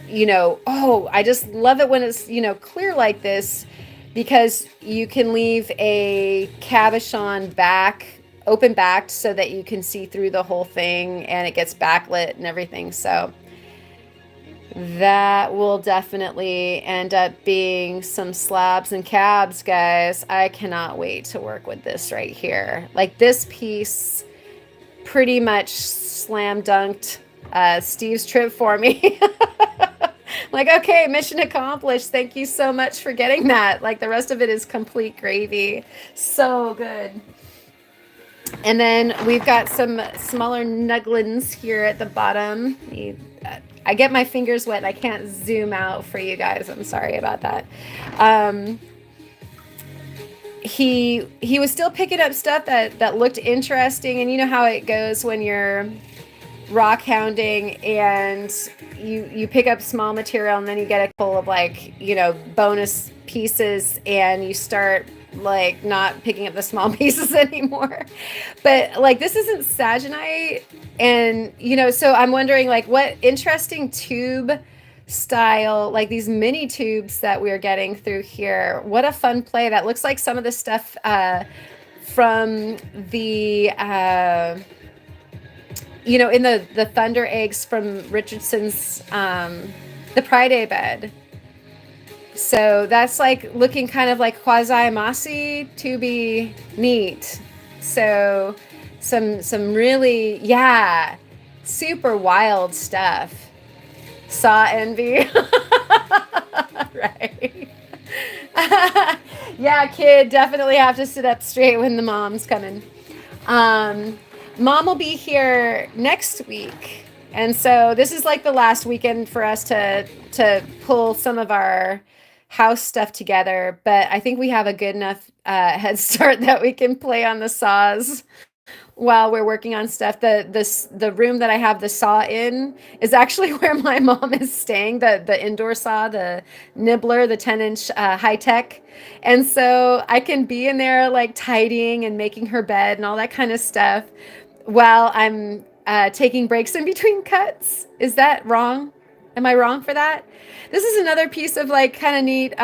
you know, oh, I just love it when it's, you know, clear like this, because you can leave a cabochon open backed so that you can see through the whole thing and it gets backlit and everything. So that will definitely end up being some slabs and cabs, guys. I cannot wait to work with this right here. Like, this piece pretty much slam dunked Steve's trip for me. Like, okay, mission accomplished. Thank you so much for getting that. Like, the rest of it is complete gravy. So good. And then we've got some smaller nuglins here at the bottom. I get my fingers wet. I can't zoom out for you guys. I'm sorry about that. Um, he was still picking up stuff that looked interesting, and you know how it goes when you're rock hounding and you pick up small material and then you get a full of like, you know, bonus pieces, and you start like not picking up the small pieces anymore. But like this isn't saginite, and you know, so I'm wondering like what interesting tube style, like these mini tubes that we're getting through here. What a fun play. That looks like some of the stuff from the you know, in the thunder eggs from Richardson's the Pride Day bed. So that's like looking kind of like quasi mossy to be neat. So some really, yeah, super wild stuff. Saw envy. Right. Yeah, kid, definitely have to sit up straight when the mom's coming. Mom will be here next week. And so this is like the last weekend for us to pull some of our house stuff together. But I think we have a good enough head start that we can play on the saws while we're working on stuff. The room that I have the saw in is actually where my mom is staying. The indoor saw, the nibbler, the 10-inch high tech. And so I can be in there like tidying and making her bed and all that kind of stuff while I'm taking breaks in between cuts. Is that wrong? Am I wrong for that? This is another piece of like kind of neat.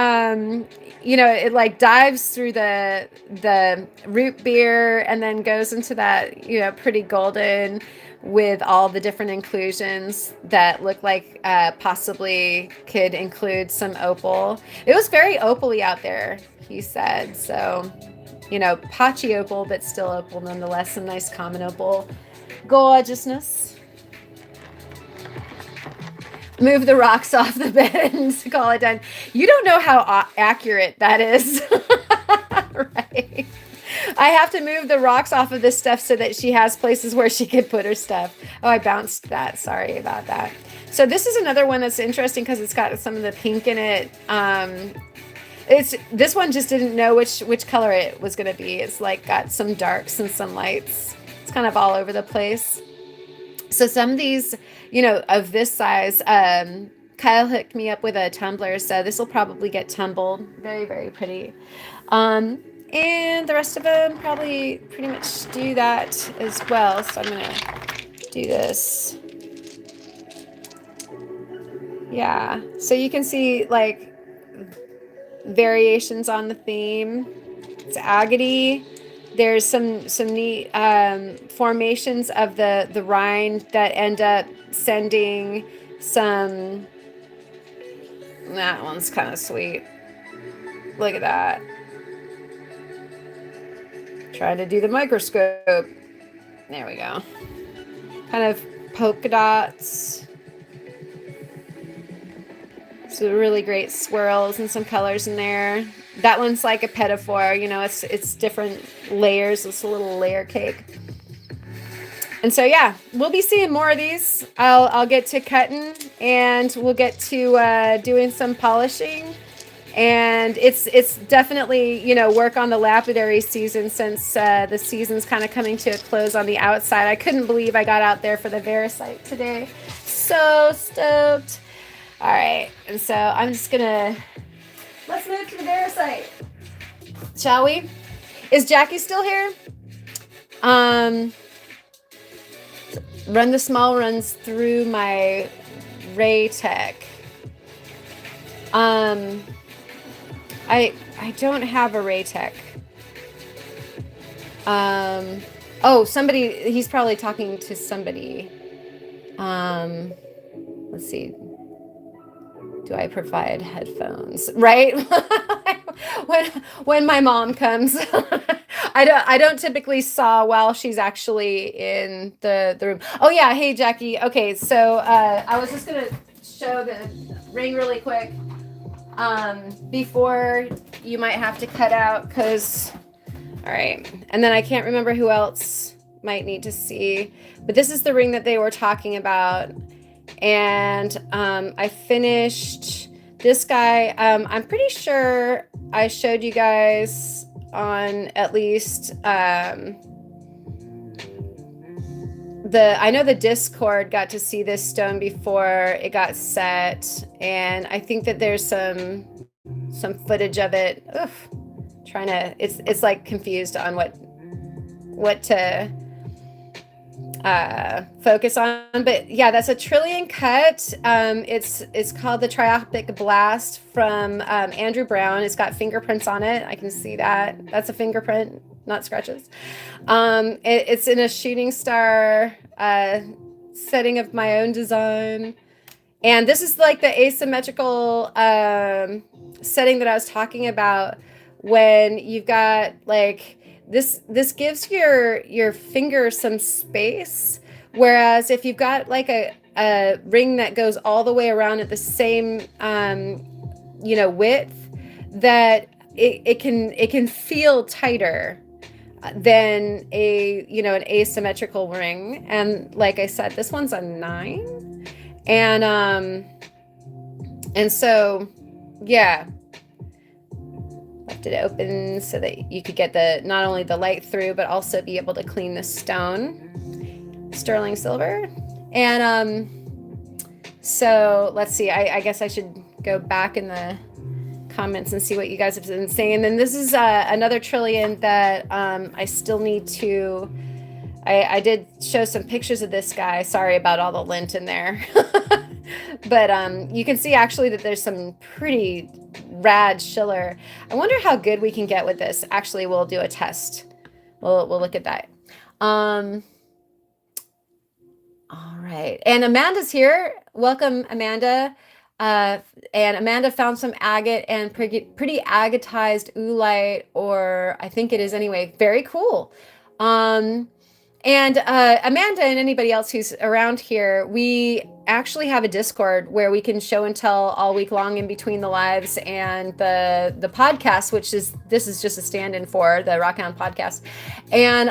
You know, it like dives through the root beer and then goes into that, you know, pretty golden with all the different inclusions that look like possibly could include some opal. It was very opal-y out there, he said. So, you know, patchy opal, but still opal nonetheless. Some nice common opal gorgeousness. Move the rocks off the bed and call it done. You don't know how accurate that is. Right. I have to move the rocks off of this stuff so that she has places where she could put her stuff. Oh, I bounced that. Sorry about that. So this is another one that's interesting because it's got some of the pink in it. It's this one just didn't know which color it was going to be. It's like got some darks and some lights. It's kind of all over the place. So some of these, you know, of this size, Kyle hooked me up with a tumbler, so this will probably get tumbled. Very, very pretty. And the rest of them probably pretty much do that as well. So I'm going to do this. Yeah. So you can see like variations on the theme. It's agate. There's some neat formations of the rind that end up sending some. That one's kind of sweet. Look at that. Trying to do the microscope. There we go. Kind of polka dots. So really great swirls and some colors in there. That one's like a pedophore, you know, it's different layers. It's a little layer cake. And so yeah, we'll be seeing more of these. I'll get to cutting and we'll get to doing some polishing. And it's definitely, you know, work on the lapidary season since the season's kind of coming to a close on the outside. I couldn't believe I got out there for the Variscite today. So stoked. All right, and so I'm just gonna, let's move to the Variscite, shall we? Is Jackie still here? Run the small runs through my Ray Tech. I don't have a Ray Tech. Oh, somebody, he's probably talking to somebody. Let's see. Do I provide headphones? Right? when my mom comes, I don't typically saw while she's actually in the room. Oh yeah, hey Jackie. Okay, so I was just gonna show the ring really quick before you might have to cut out because All right. And then I can't remember who else might need to see, but this is the ring that they were talking about. And I finished this guy. I'm pretty sure I showed you guys on at least I know the Discord got to see this stone before it got set, and I think that there's some footage of it. Oof, trying to it's like confused on what to focus on, but yeah, that's a trillion cut. It's called the Triopic Blast from Andrew Brown. It's got fingerprints on it. I can see that. That's a fingerprint, not scratches. It's in a shooting star setting of my own design, and this is like the asymmetrical setting that I was talking about, when you've got like this gives your finger some space, whereas if you've got like a ring that goes all the way around at the same width, that it can feel tighter than an asymmetrical ring. And like I said, this one's a 9, and so yeah, left it open so that you could get not only the light through, but also be able to clean the stone, sterling silver. And so let's see, I guess I should go back in the comments and see what you guys have been saying. And then this is another trillion that I still need to I did show some pictures of this guy. Sorry about all the lint in there. But you can see actually that there's some pretty rad schiller. I wonder how good we can get with this. Actually, we'll do a test. We'll look at that. All right. And Amanda's here. Welcome, Amanda. And Amanda found some agate and pretty agatized oolite, or I think it is anyway. Very cool. And Amanda and anybody else who's around here, we actually have a Discord where we can show and tell all week long in between the lives and the podcast, which this is just a stand-in for the Rockhound podcast, and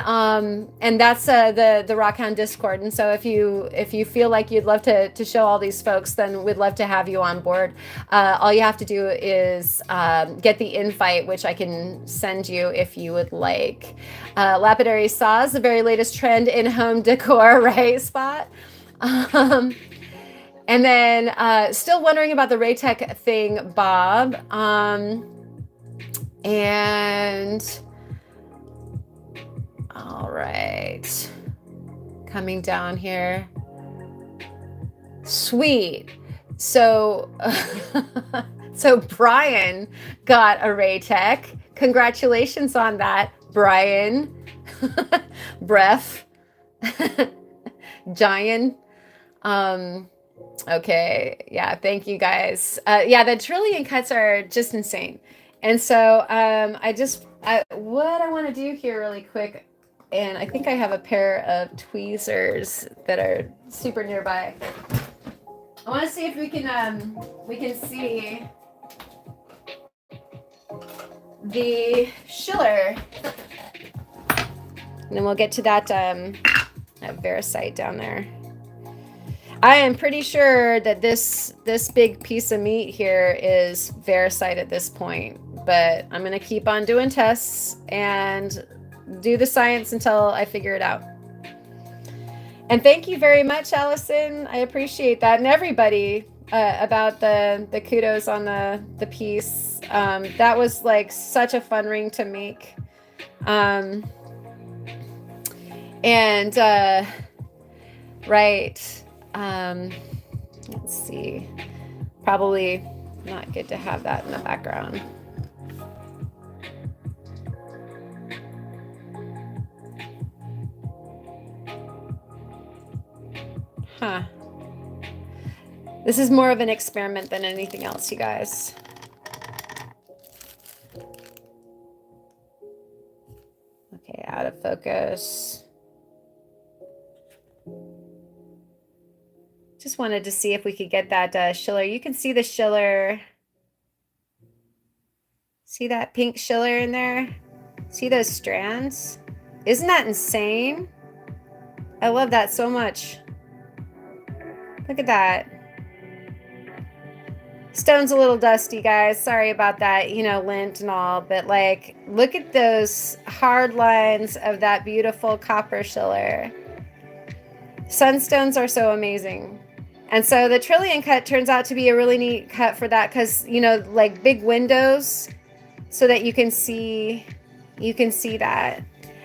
that's the Rockhound Discord. And so if you feel like you'd love to show all these folks, then we'd love to have you on board. All you have to do is get the invite, which I can send you if you would like. Lapidary saws, the very latest trend in home decor, right, Spot? And then still wondering about the Raytech thing, Bob. And all right, coming down here. Sweet. So so Brian got a Raytech. Congratulations on that, Brian. Breath. Giant. Okay, yeah, thank you guys. Yeah, the trillion cuts are just insane. And so what I want to do here really quick, and I think I have a pair of tweezers that are super nearby. I want to see if we can see the schiller, and then we'll get to that Variscite down there. I am pretty sure that this big piece of meat here is Variscite at this point, but I'm going to keep on doing tests and do the science until I figure it out. And thank you very much, Allison. I appreciate that. And everybody about the kudos on the piece. That was like such a fun ring to make. Right. Let's see. Probably not good to have that in the background. Huh. This is more of an experiment than anything else, you guys. Okay, out of focus. Just wanted to see if we could get that schiller. You can see the schiller. See that pink schiller in there? See those strands? Isn't that insane? I love that so much. Look at that. Stone's a little dusty, guys. Sorry about that, you know, lint and all, but like, look at those hard lines of that beautiful copper schiller. Sunstones are so amazing. And so the trillion cut turns out to be a really neat cut for that because, you know, like big windows so that you can see that.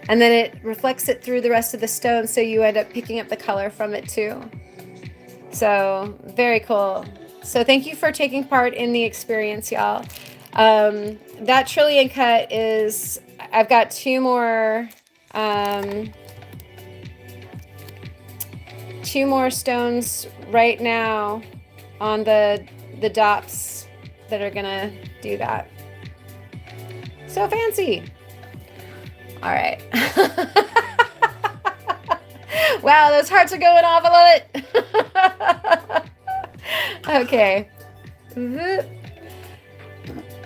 And then it reflects it through the rest of the stone, so you end up picking up the color from it too. So very cool. So thank you for taking part in the experience, y'all. That trillion cut is, I've got two more stones right now on the dots that are gonna do that. So fancy. All right. Wow, those hearts are going off. I love it. Okay.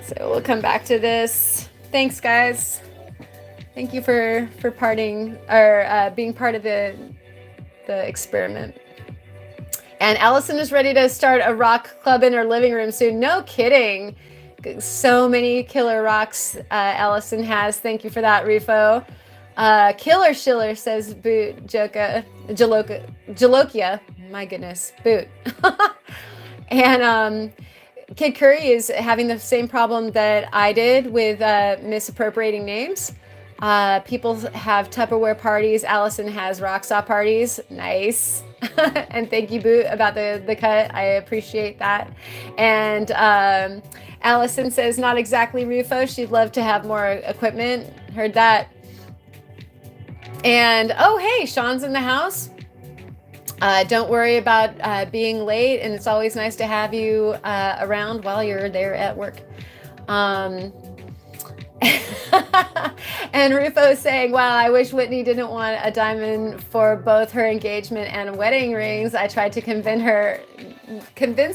So we'll come back to this. Thanks, guys. Thank you for parting or being part of the experiment. And Allison is ready to start a rock club in her living room soon. No kidding. So many killer rocks Allison has. Thank you for that, Rufo. Killer Schiller, says Boot Jalokia. My goodness, Boot. And Kid Curry is having the same problem that I did with misappropriating names. People have Tupperware parties. Allison has Rocksaw parties. Nice. And thank you, Boot, about the cut. I appreciate that. And Allison says, not exactly Rufo. She'd love to have more equipment. Heard that. And oh, hey, Sean's in the house. Don't worry about being late, and it's always nice to have you around while you're there at work. And Rufo is saying, wow, I wish Whitney didn't want a diamond for both her engagement and wedding rings. I tried to convince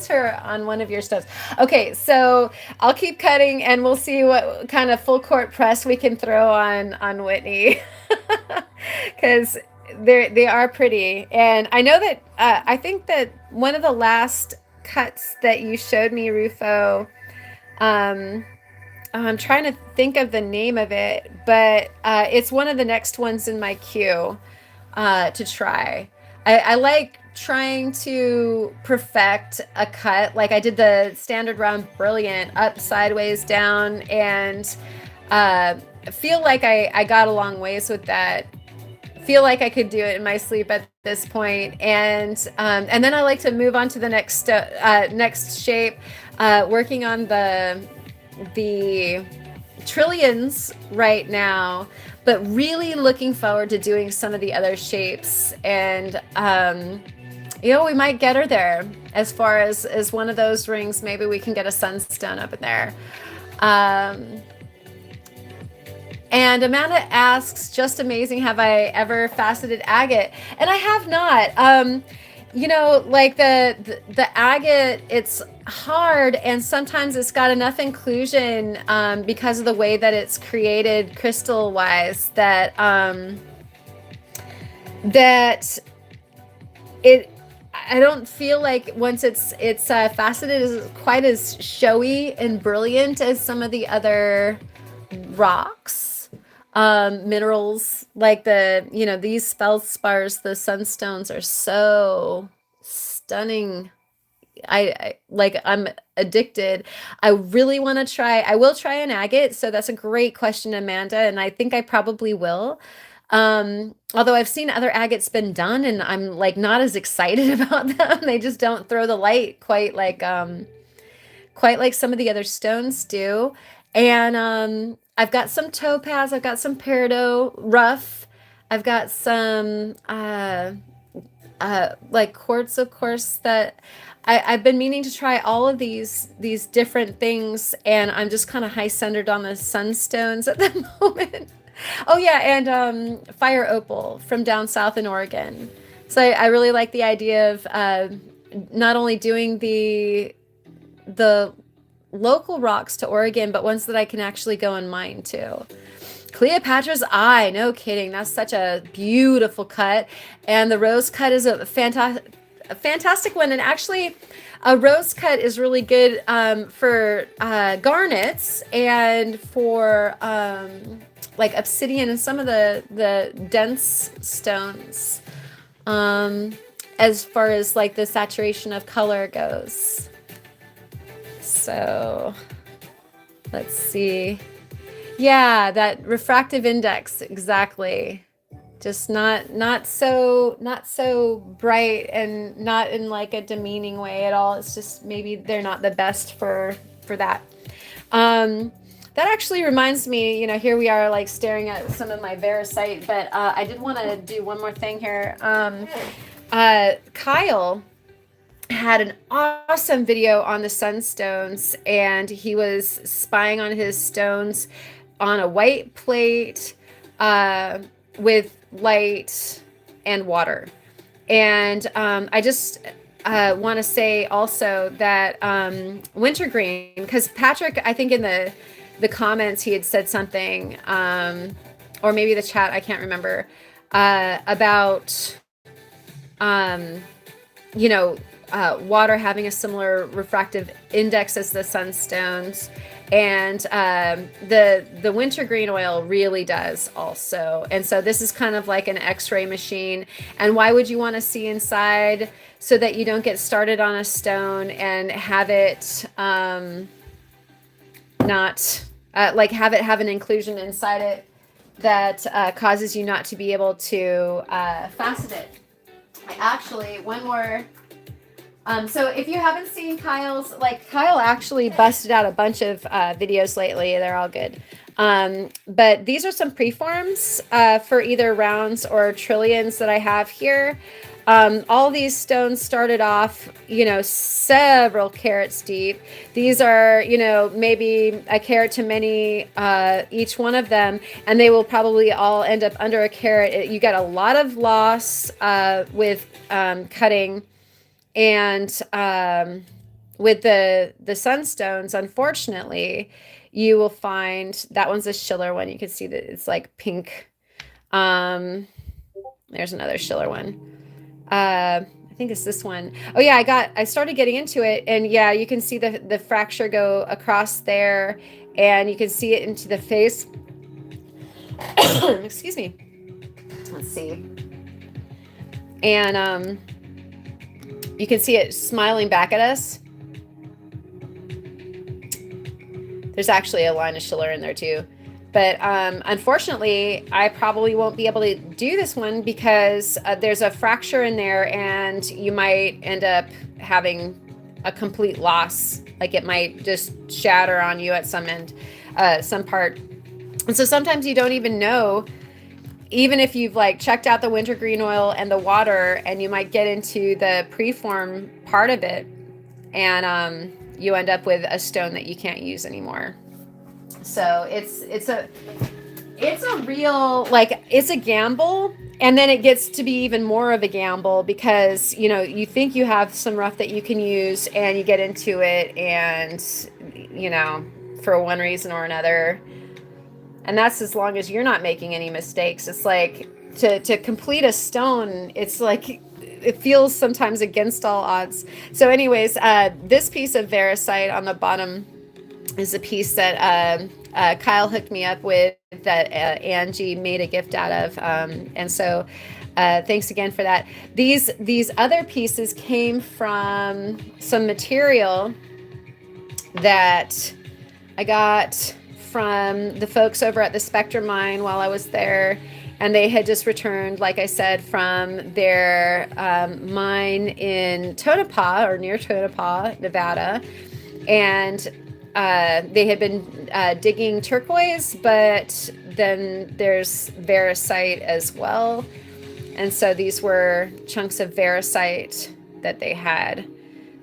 her on one of your stones. Okay, so I'll keep cutting and we'll see what kind of full court press we can throw on Whitney. Because they are pretty. And I know that I think that one of the last cuts that you showed me, Rufo, I'm trying to think of the name of it, but it's one of the next ones in my queue to try. I like trying to perfect a cut. Like I did the standard round brilliant, up, sideways, down, and feel like I got a long ways with that. Feel like I could do it in my sleep at this point. And then I like to move on to the next shape, working on the trillions right now, but really looking forward to doing some of the other shapes. And you know, we might get her there as far as one of those rings. Maybe we can get a sunstone up in there. And Amanda asks, just amazing, have I ever faceted agate? And I have not. You know, like the agate, it's hard, and sometimes it's got enough inclusion because of the way that it's created crystal wise that I don't feel like once it's faceted is quite as showy and brilliant as some of the other rocks. Minerals like these feldspars, the sunstones are so stunning. I'm addicted. I really want to try. I will try an agate. So that's a great question, Amanda. And I think I probably will. Although I've seen other agates been done and I'm like not as excited about them. They just don't throw the light quite like some of the other stones do. And I've got some topaz, I've got some peridot rough, I've got some like quartz, of course, that I've been meaning to try all of these different things, and I'm just kind of high centered on the sunstones at the moment. Oh yeah, and fire opal from down south in Oregon. So I really like the idea of not only doing the local rocks to Oregon, but ones that I can actually go and mine too. Cleopatra's Eye, no kidding. That's such a beautiful cut. And the rose cut is a fantastic one. And actually, a rose cut is really good for garnets and for like obsidian and some of the dense stones, as far as like the saturation of color goes. So let's see. Yeah, that refractive index, exactly. Just not so bright and not in like a demeaning way at all. It's just maybe they're not the best for that. That actually reminds me, you know, here we are like staring at some of my Variscite, but I did want to do one more thing here. Kyle had an awesome video on the sunstones, and he was spying on his stones on a white plate with light and water. And I just want to say also that wintergreen, because Patrick, I think in the comments he had said something, or maybe the chat, I can't remember, about you know, water having a similar refractive index as the sunstones, and the wintergreen oil really does also. And so this is kind of like an X-ray machine. And why would you want to see inside? So that you don't get started on a stone and have it not like have it have an inclusion inside it that causes you not to be able to facet it. I actually, one more. So if you haven't seen Kyle's, like Kyle actually busted out a bunch of videos lately. They're all good. But these are some preforms for either rounds or trillions that I have here. All these stones started off, you know, several carats deep. These are, you know, maybe a carat to many, each one of them, and they will probably all end up under a carat. You get a lot of loss with cutting, and with the sunstones, unfortunately, you will find that one's a Schiller one. You can see that it's like pink. There's another Schiller one. I think it's this one. Oh yeah, I started getting into it, and yeah, you can see the fracture go across there, and you can see it into the face. Excuse me. Let's see. And you can see it smiling back at us. There's actually a line of Schiller in there too. But unfortunately, I probably won't be able to do this one because there's a fracture in there, and you might end up having a complete loss. Like it might just shatter on you at some end, some part. And so sometimes you don't even know, even if you've like checked out the wintergreen oil and the water, and you might get into the preform part of it, and you end up with a stone that you can't use anymore. So it's a real, like, it's a gamble, and then it gets to be even more of a gamble because, you know, you think you have some rough that you can use, and you get into it, and, you know, for one reason or another. And that's as long as you're not making any mistakes. It's like to complete a stone, it's like it feels sometimes against all odds. So anyways, this piece of Variscite on the bottom is a piece that Kyle hooked me up with, that Angie made a gift out of. And so thanks again for that. These other pieces came from some material that I got from the folks over at the Spectrum Mine while I was there. And they had just returned, like I said, from their mine in Tonopah, or near Tonopah, Nevada. And they had been digging turquoise, but then there's Variscite as well. And so these were chunks of Variscite that they had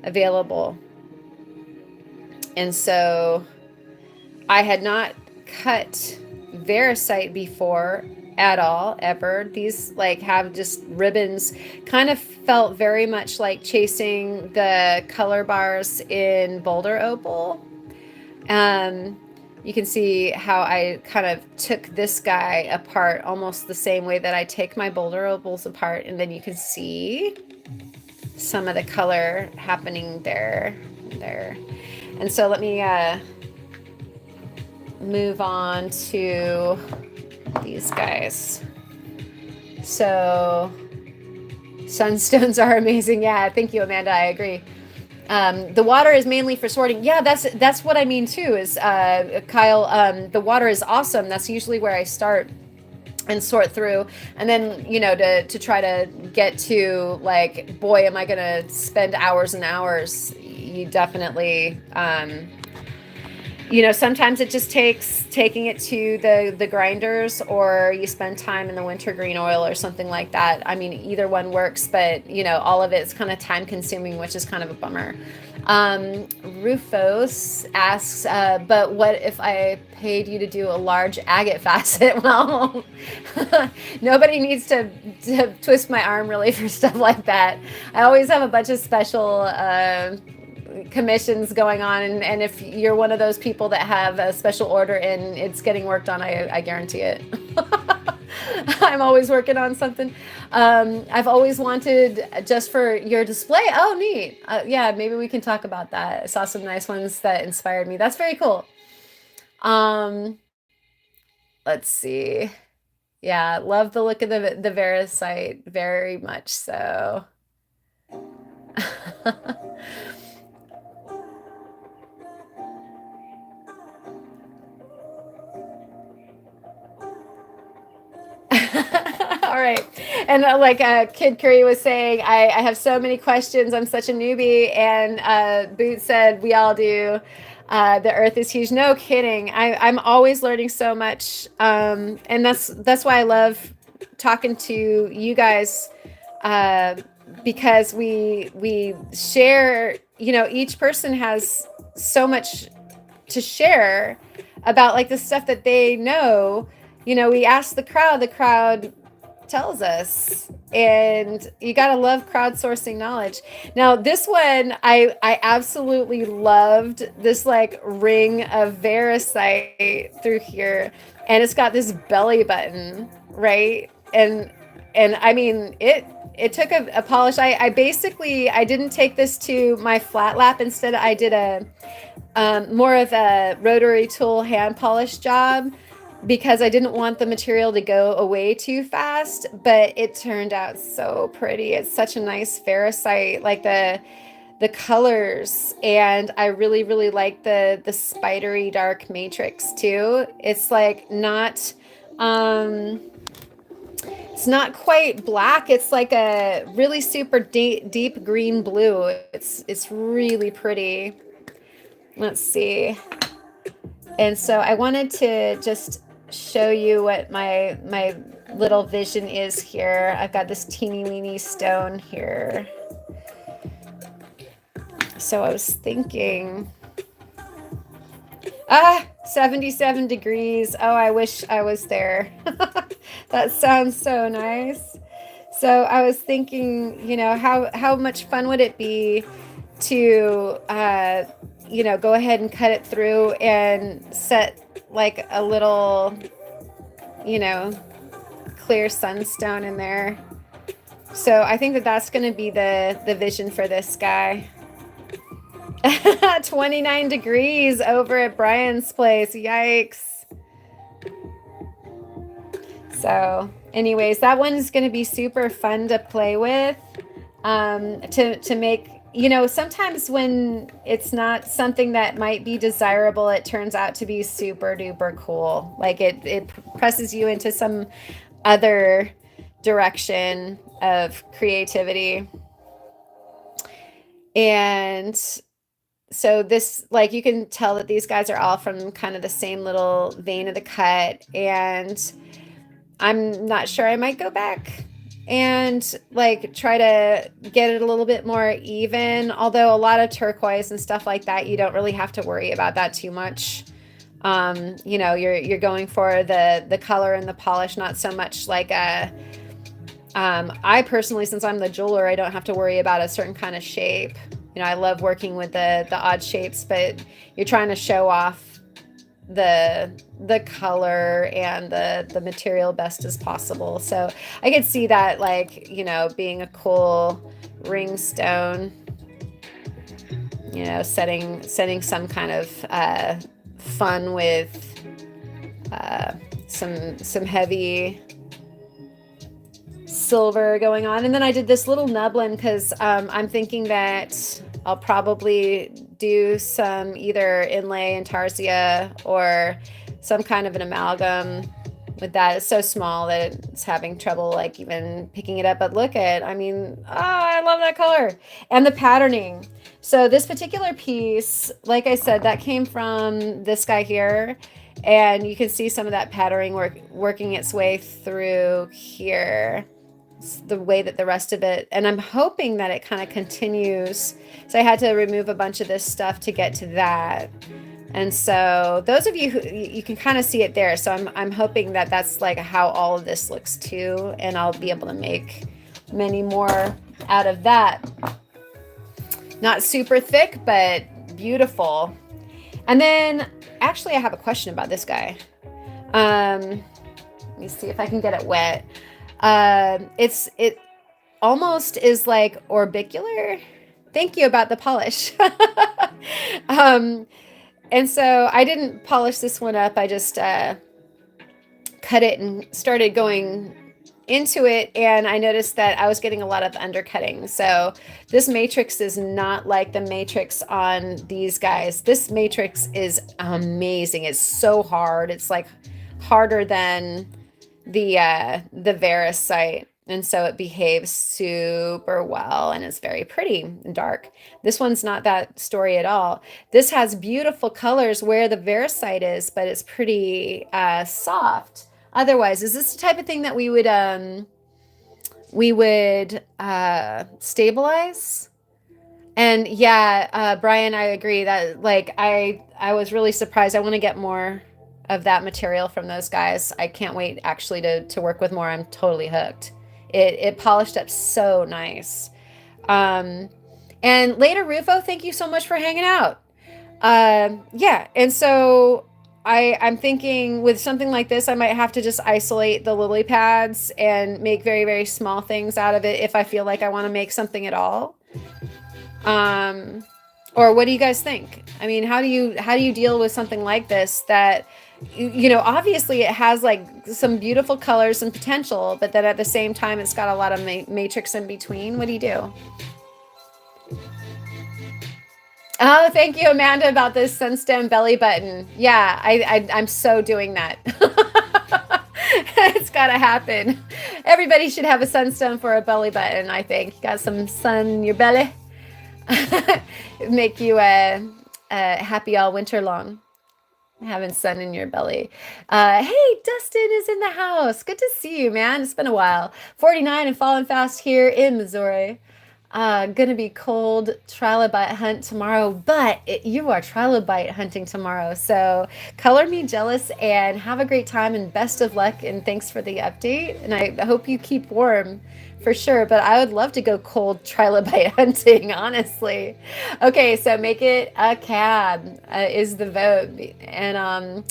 available. And so I had not cut Variscite before at all, ever. These like have just ribbons, kind of felt very much like chasing the color bars in Boulder Opal. you can see how I kind of took this guy apart almost the same way that I take my boulder opals apart, and then you can see some of the color happening there. And so let me move on to these guys. So sunstones are amazing. Yeah, thank you, Amanda. I agree. The water is mainly for sorting. Yeah, that's what I mean too. Is Kyle? The water is awesome. That's usually where I start and sort through, and then to try to get to like, boy, am I gonna spend hours and hours. You definitely. Sometimes it just takes taking it to the grinders, or you spend time in the wintergreen oil or something like that. I mean, either one works, but all of it's kind of time consuming, which is kind of a bummer. Rufos asks, but what if I paid you to do a large agate facet? Well, nobody needs to twist my arm really for stuff like that. I always have a bunch of special commissions going on, and if you're one of those people that have a special order and it's getting worked on, I guarantee it. I'm always working on something. I've always wanted just for your display. Oh, neat. Yeah, maybe we can talk about that. I saw some nice ones that inspired me. That's very cool. Let's see. Yeah, love the look of the Variscite, very much so. All right. And like Kid Curry was saying, I have so many questions. I'm such a newbie. And Boots said, we all do. The earth is huge. No kidding. I'm always learning so much. And that's why I love talking to you guys, because we share, each person has so much to share about like the stuff that they know. We ask the crowd tells us, and you got to love crowdsourcing knowledge. Now this one, I absolutely loved this like ring of Variscite through here, and it's got this belly button, right? And I mean, it took a polish. I basically, I didn't take this to my flat lap. Instead, I did a more of a rotary tool hand polish job, because I didn't want the material to go away too fast, but it turned out so pretty. It's such a nice Variscite, like the colors, and I really, really like the spidery dark matrix too. It's like not, it's not quite black. It's like a really super deep green blue. It's really pretty. Let's see. And so I wanted to just show you what my little vision is here. I've got this teeny weeny stone here. So I was thinking, 77 degrees. Oh, I wish I was there. That sounds so nice. So I was thinking, how much fun would it be to, go ahead and cut it through and set like a little, clear sunstone in there. So I think that's going to be the vision for this guy. 29 degrees over at Brian's place. Yikes. So anyways, that one's going to be super fun to play with, to make, sometimes when it's not something that might be desirable, it turns out to be super duper cool. Like it presses you into some other direction of creativity. And so this, like, you can tell that these guys are all from kind of the same little vein of the cut, and I'm not sure, I might go back and like try to get it a little bit more even, although a lot of turquoise and stuff like that, you don't really have to worry about that too much. You're going for the color and the polish, not so much like I personally, since I'm the jeweler, I don't have to worry about a certain kind of shape. I love working with the odd shapes, but you're trying to show off the color and the material best as possible. So I could see that, like, being a cool ring stone, setting some kind of fun with some heavy silver going on. And then I did this little nublin because I'm thinking that I'll probably do some either inlay intarsia or some kind of an amalgam with that. It's so small that it's having trouble like even picking it up. But I love that color and the patterning. So this particular piece, like I said, that came from this guy here. And you can see some of that patterning working its way through here. It's the way that the rest of it, and I'm hoping that it kind of continues. So I had to remove a bunch of this stuff to get to that. And so those of you who you can kind of see it there. So I'm hoping that that's like how all of this looks too, and I'll be able to make many more out of that. Not super thick, but beautiful. And then actually I have a question about this guy. Let me see if I can get it wet. It almost is like orbicular. Thank you about the polish. And so I didn't polish this one up. I just cut it and started going into it, and I noticed that I was getting a lot of undercutting. So this matrix is not like the matrix on these guys. This matrix is amazing. It's so hard. It's like harder than the Variscite, and so it behaves super well, and it's very pretty and dark. This one's not that story at all. This has beautiful colors where the Variscite is, but it's pretty soft. Otherwise, is this the type of thing that we would stabilize? And yeah, Brian, I agree that like I was really surprised. I want to get more of that material from those guys. I can't wait actually to work with more. I'm totally hooked. It polished up so nice. And later, Rufo, thank you so much for hanging out. Yeah, and so I'm thinking with something like this, I might have to just isolate the lily pads and make very, very small things out of it if I feel like I want to make something at all. Or what do you guys think? I mean, how do you deal with something like this that, obviously it has like some beautiful colors and potential, but then at the same time, it's got a lot of matrix in between. What do you do? Oh, thank you, Amanda, about this sunstone belly button. Yeah, I'm so doing that. It's got to happen. Everybody should have a sunstone for a belly button, I think. You got some sun in your belly. Make you happy all winter long. Having sun in your belly. Hey, Dustin is in the house. Good to see you, man. It's been a while. 49 and falling fast here in Missouri. Gonna be cold trilobite hunt tomorrow, but you are trilobite hunting tomorrow. So color me jealous and have a great time and best of luck. And thanks for the update. And I hope you keep warm for sure. But I would love to go cold trilobite hunting, honestly. Okay, so make it a cab is the vote. And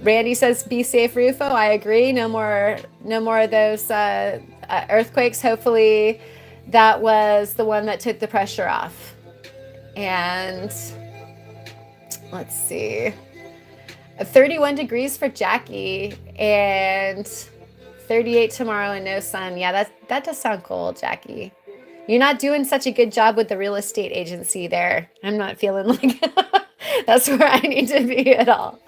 Randy says, be safe, Rufo. I agree. No more of those earthquakes. Hopefully that was the one that took the pressure off. And let's see, 31 degrees for Jackie and 38 tomorrow and no sun. Yeah, that does sound cold, Jackie. You're not doing such a good job with the real estate agency there. I'm not feeling like that's where I need to be at all.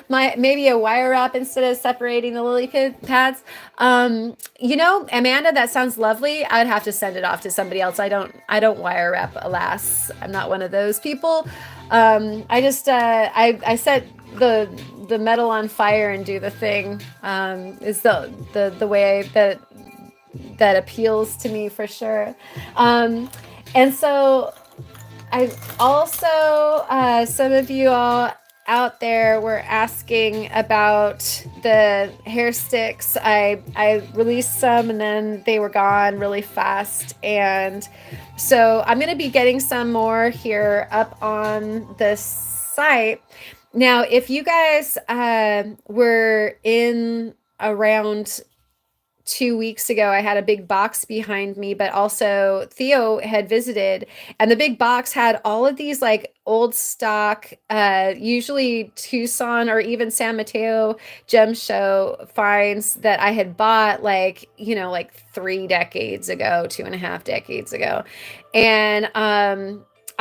Maybe a wire wrap instead of separating the lily pads. Amanda, that sounds lovely. I'd have to send it off to somebody else. I don't wire wrap, alas. I'm not one of those people. I just I set the metal on fire and do the thing. Is the way that appeals to me for sure. And so I also some of you all out there were asking about the hair sticks. I released some and then they were gone really fast, and so I'm going to be getting some more here up on the site. Now, if you guys were in around 2 weeks ago, I had a big box behind me, but also Theo had visited, and the big box had all of these like old stock, usually Tucson or even San Mateo gem show finds that I had bought like, like 3 decades ago, 2.5 decades ago. And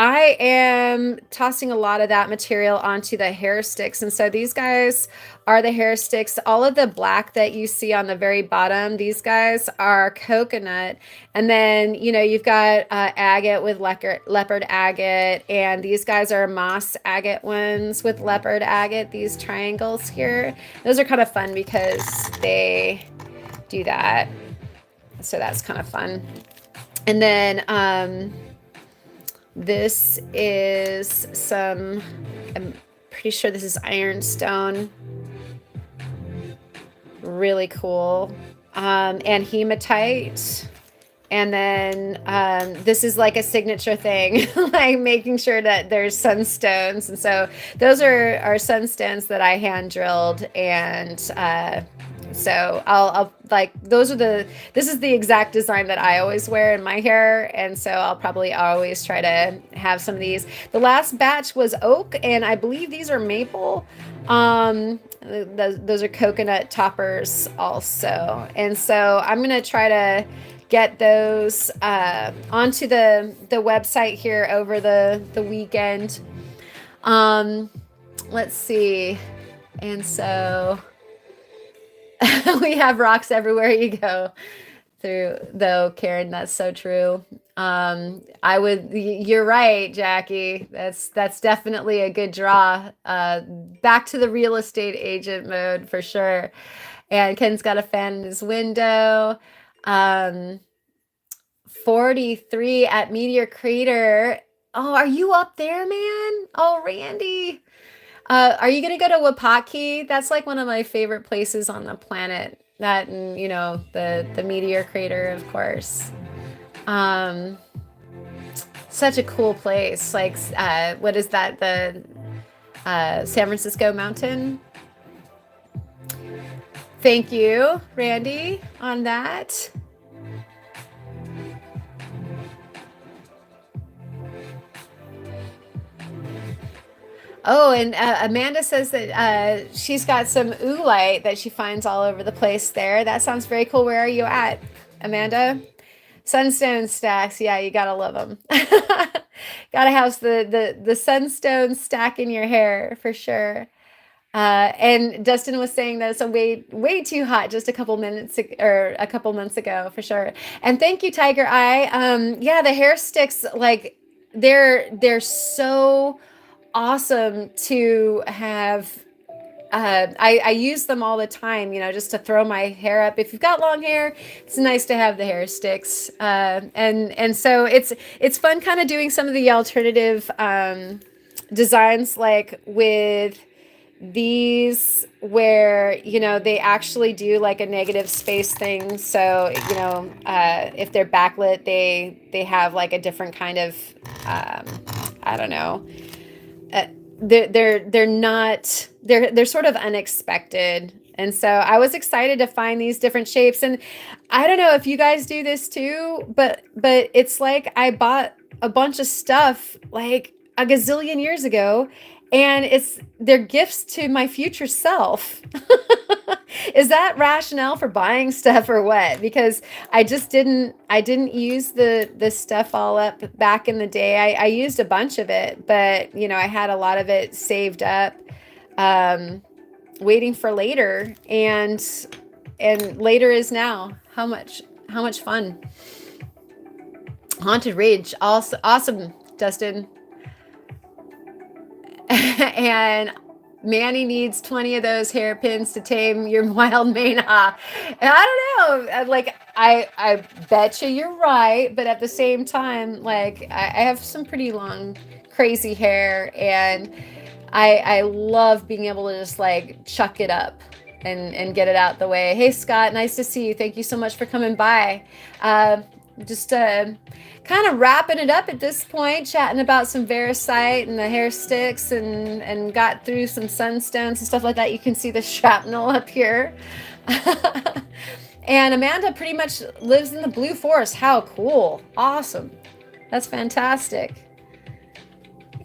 I am tossing a lot of that material onto the hair sticks. And so these guys are the hair sticks. All of the black that you see on the very bottom, these guys are coconut. And then, you've got agate with leopard agate. And these guys are moss agate ones with leopard agate, these triangles here. Those are kind of fun because they do that. So that's kind of fun. And then, this is I'm pretty sure this is ironstone. Really cool. And hematite. And then this is like a signature thing, like making sure that there's sunstones. And so those are sunstones that I hand drilled. And so I'll like, this is the exact design that I always wear in my hair. And so I'll probably always try to have some of these. The last batch was oak, and I believe these are maple. Those are coconut toppers also. And so I'm going to try to get those onto the website here over the weekend. Let's see. And so we have rocks everywhere you go through, though, Karen. That's so true. You're right, Jackie. That's definitely a good draw. Back to the real estate agent mode for sure. And Ken's got a fan in his window. 43 at Meteor Crater. Oh, are you up there, man? Oh, Randy. Are you going to go to Wapaki? That's like one of my favorite places on the planet. That and, the Meteor Crater, of course. Such a cool place. Like, what is that? The San Francisco Mountain? Thank you, Randy, on that. Oh, and Amanda says that she's got some oolite that she finds all over the place there. That sounds very cool. Where are you at, Amanda? Sunstone stacks. Yeah, you gotta love them. Gotta have the sunstone stack in your hair for sure. And Dustin was saying that it's way too hot just a couple months ago for sure. And thank you, Tiger Eye. Yeah, the hair sticks, like they're so awesome to have. I use them all the time, just to throw my hair up. If you've got long hair, it's nice to have the hair sticks. And so it's fun kind of doing some of the alternative designs, like with these where they actually do like a negative space thing. So if they're backlit, they have like a different kind of I don't know. They're sort of unexpected. And so I was excited to find these different shapes. And I don't know if you guys do this too, but it's like I bought a bunch of stuff like a gazillion years ago, and they're gifts to my future self. Is that rationale for buying stuff or what? Because I didn't use the stuff all up back in the day. I used a bunch of it, but I had a lot of it saved up, waiting for later, and later is now. How much fun. Haunted Ridge, also awesome, Dustin. And Manny needs 20 of those hairpins to tame your wild mania. And I don't know, like I bet you're right, but at the same time, like I have some pretty long, crazy hair, and I love being able to just like chuck it up and get it out the way. Hey Scott, nice to see you. Thank you so much for coming by. just kind of wrapping it up at this point, chatting about some Variscite and the hair sticks, and got through some sunstones and stuff like that. You can see the shrapnel up here. And Amanda pretty much lives in the Blue Forest. How cool. Awesome. That's fantastic.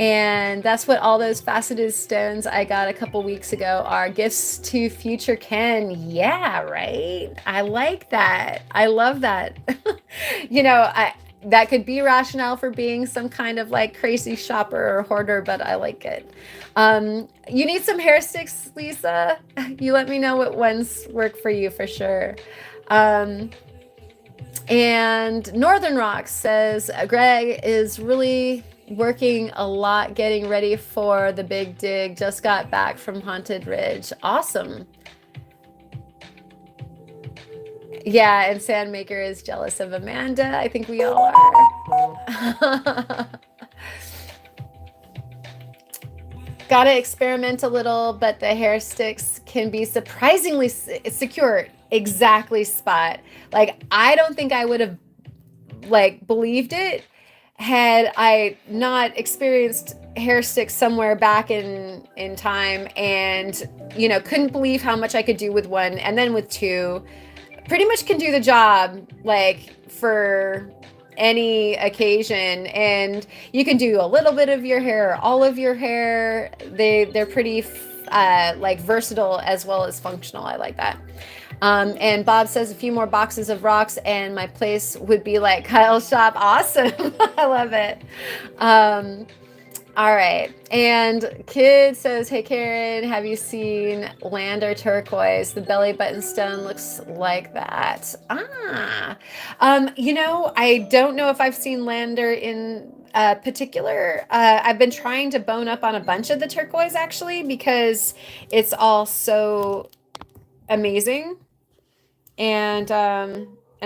And that's what all those faceted stones I got a couple weeks ago are, gifts to future Ken. Yeah, right. I like that. I love that. That could be rationale for being some kind of like crazy shopper or hoarder, but I like it. You need some hair sticks, Lisa? You let me know what ones work for you for sure. And Northern Rock says Greg is really working a lot getting ready for the big dig. Just got back from Haunted Ridge. Awesome. Yeah, and Sandmaker is jealous of Amanda. I think we all are. Gotta experiment a little, but the hair sticks can be surprisingly secure. Exactly, Spot. Like, I don't think I would have believed it had I not experienced hair sticks somewhere back in time, and couldn't believe how much I could do with one, and then with two pretty much can do the job for any occasion. And you can do a little bit of your hair or all of your hair. They're pretty versatile as well as functional. I like that. And Bob says a few more boxes of rocks and my place would be like Kyle's shop. Awesome. I love it. All right. And Kid says, hey, Karen, have you seen Lander turquoise? The belly button stone looks like that. I don't know if I've seen Lander in particular. I've been trying to bone up on a bunch of the turquoise actually, because it's all so amazing. And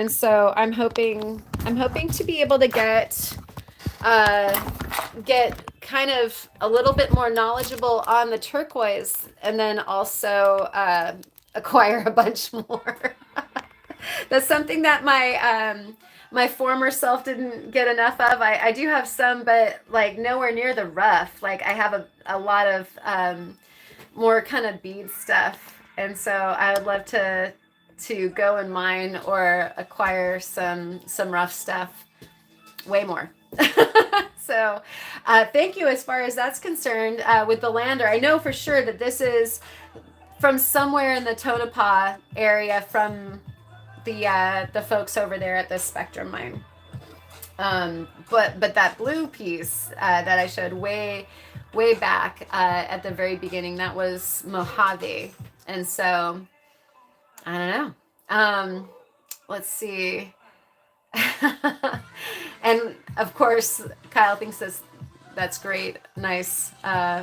so I'm hoping to be able to get kind of a little bit more knowledgeable on the turquoise, and then also acquire a bunch more. That's something that my former self didn't get enough of. I do have some, but nowhere near the rough. I have a lot of more kind of bead stuff, and so I would love to go and mine or acquire some rough stuff. Way more. So thank you as far as that's concerned with the Lander. I know for sure that this is from somewhere in the Tonopah area from the folks over there at the Spectrum mine. But that blue piece that I showed way back at the very beginning, that was Mojave. And so I don't know. Let's see. And of course, Kyle thinks that's great. Nice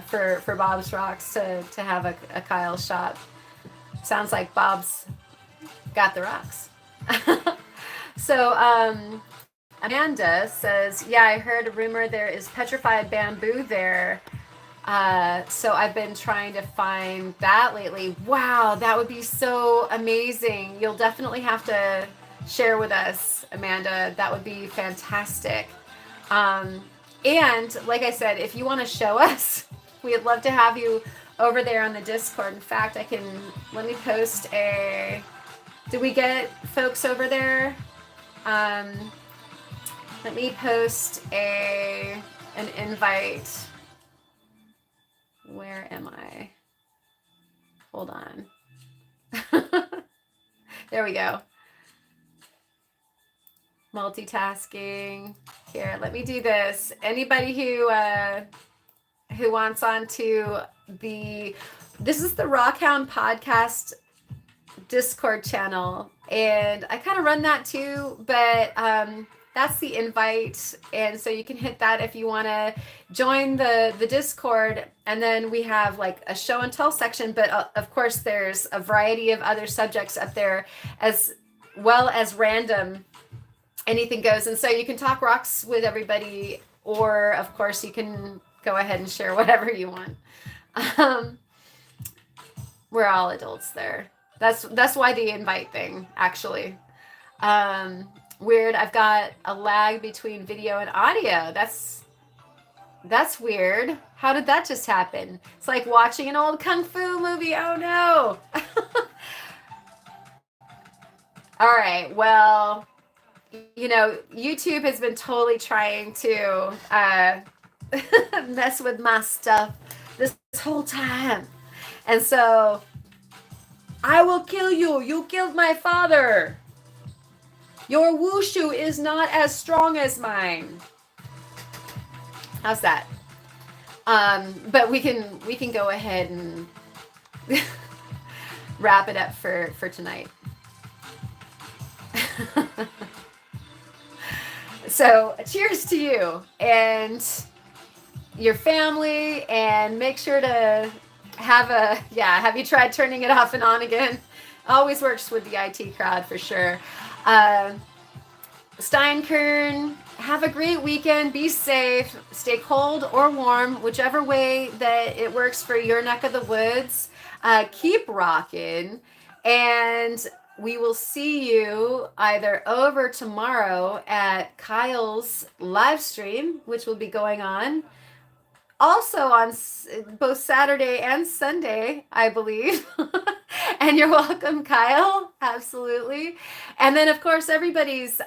for Bob's Rocks to have a Kyle shop. Sounds like Bob's got the rocks. So Amanda says, yeah, I heard a rumor there is petrified bamboo there. So I've been trying to find that lately. Wow, that would be so amazing. You'll definitely have to share with us, Amanda. That would be fantastic. And like I said, if you want to show us, we'd love to have you over there on the Discord. In fact, let me post did we get folks over there? Let me post an invite. Where am I? Hold on. There we go. Multitasking. Here, let me do this. Anybody who wants onto this is the Rockhound Podcast Discord channel, and I kind of run that too, but that's the invite, and so you can hit that if you want to join the Discord. And then we have a show and tell section, but of course there's a variety of other subjects up there, as well as random anything goes. And so you can talk rocks with everybody, or of course you can go ahead and share whatever you want. We're all adults there. That's why the invite thing, actually. Weird. I've got a lag between video and audio. That's weird. How did that just happen? It's like watching an old kung fu movie. Oh no. All right. Well, YouTube has been totally trying to mess with my stuff this whole time. And so, I will kill you. You killed my father. Your wushu is not as strong as mine. How's that? But we can go ahead and wrap it up for tonight. So cheers to you and your family, and make sure to have you tried turning it off and on again? Always works with the IT crowd for sure. Steinkern, have a great weekend. Be safe. Stay cold or warm, whichever way that it works for your neck of the woods. Keep rocking, and we will see you either over tomorrow at Kyle's live stream, which will be going on also on both Saturday and Sunday, I believe. And you're welcome, Kyle. Absolutely. And then, of course, everybody's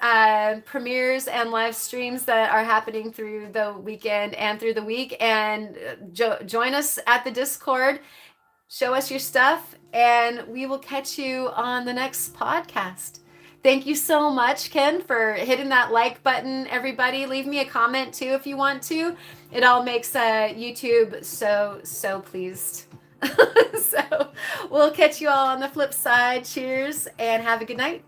premieres and live streams that are happening through the weekend and through the week. And join us at the Discord. Show us your stuff, and we will catch you on the next podcast. Thank you so much, Ken, for hitting that like button. Everybody, leave me a comment too if you want to. It all makes YouTube so pleased. So we'll catch you all on the flip side. Cheers, and have a good night.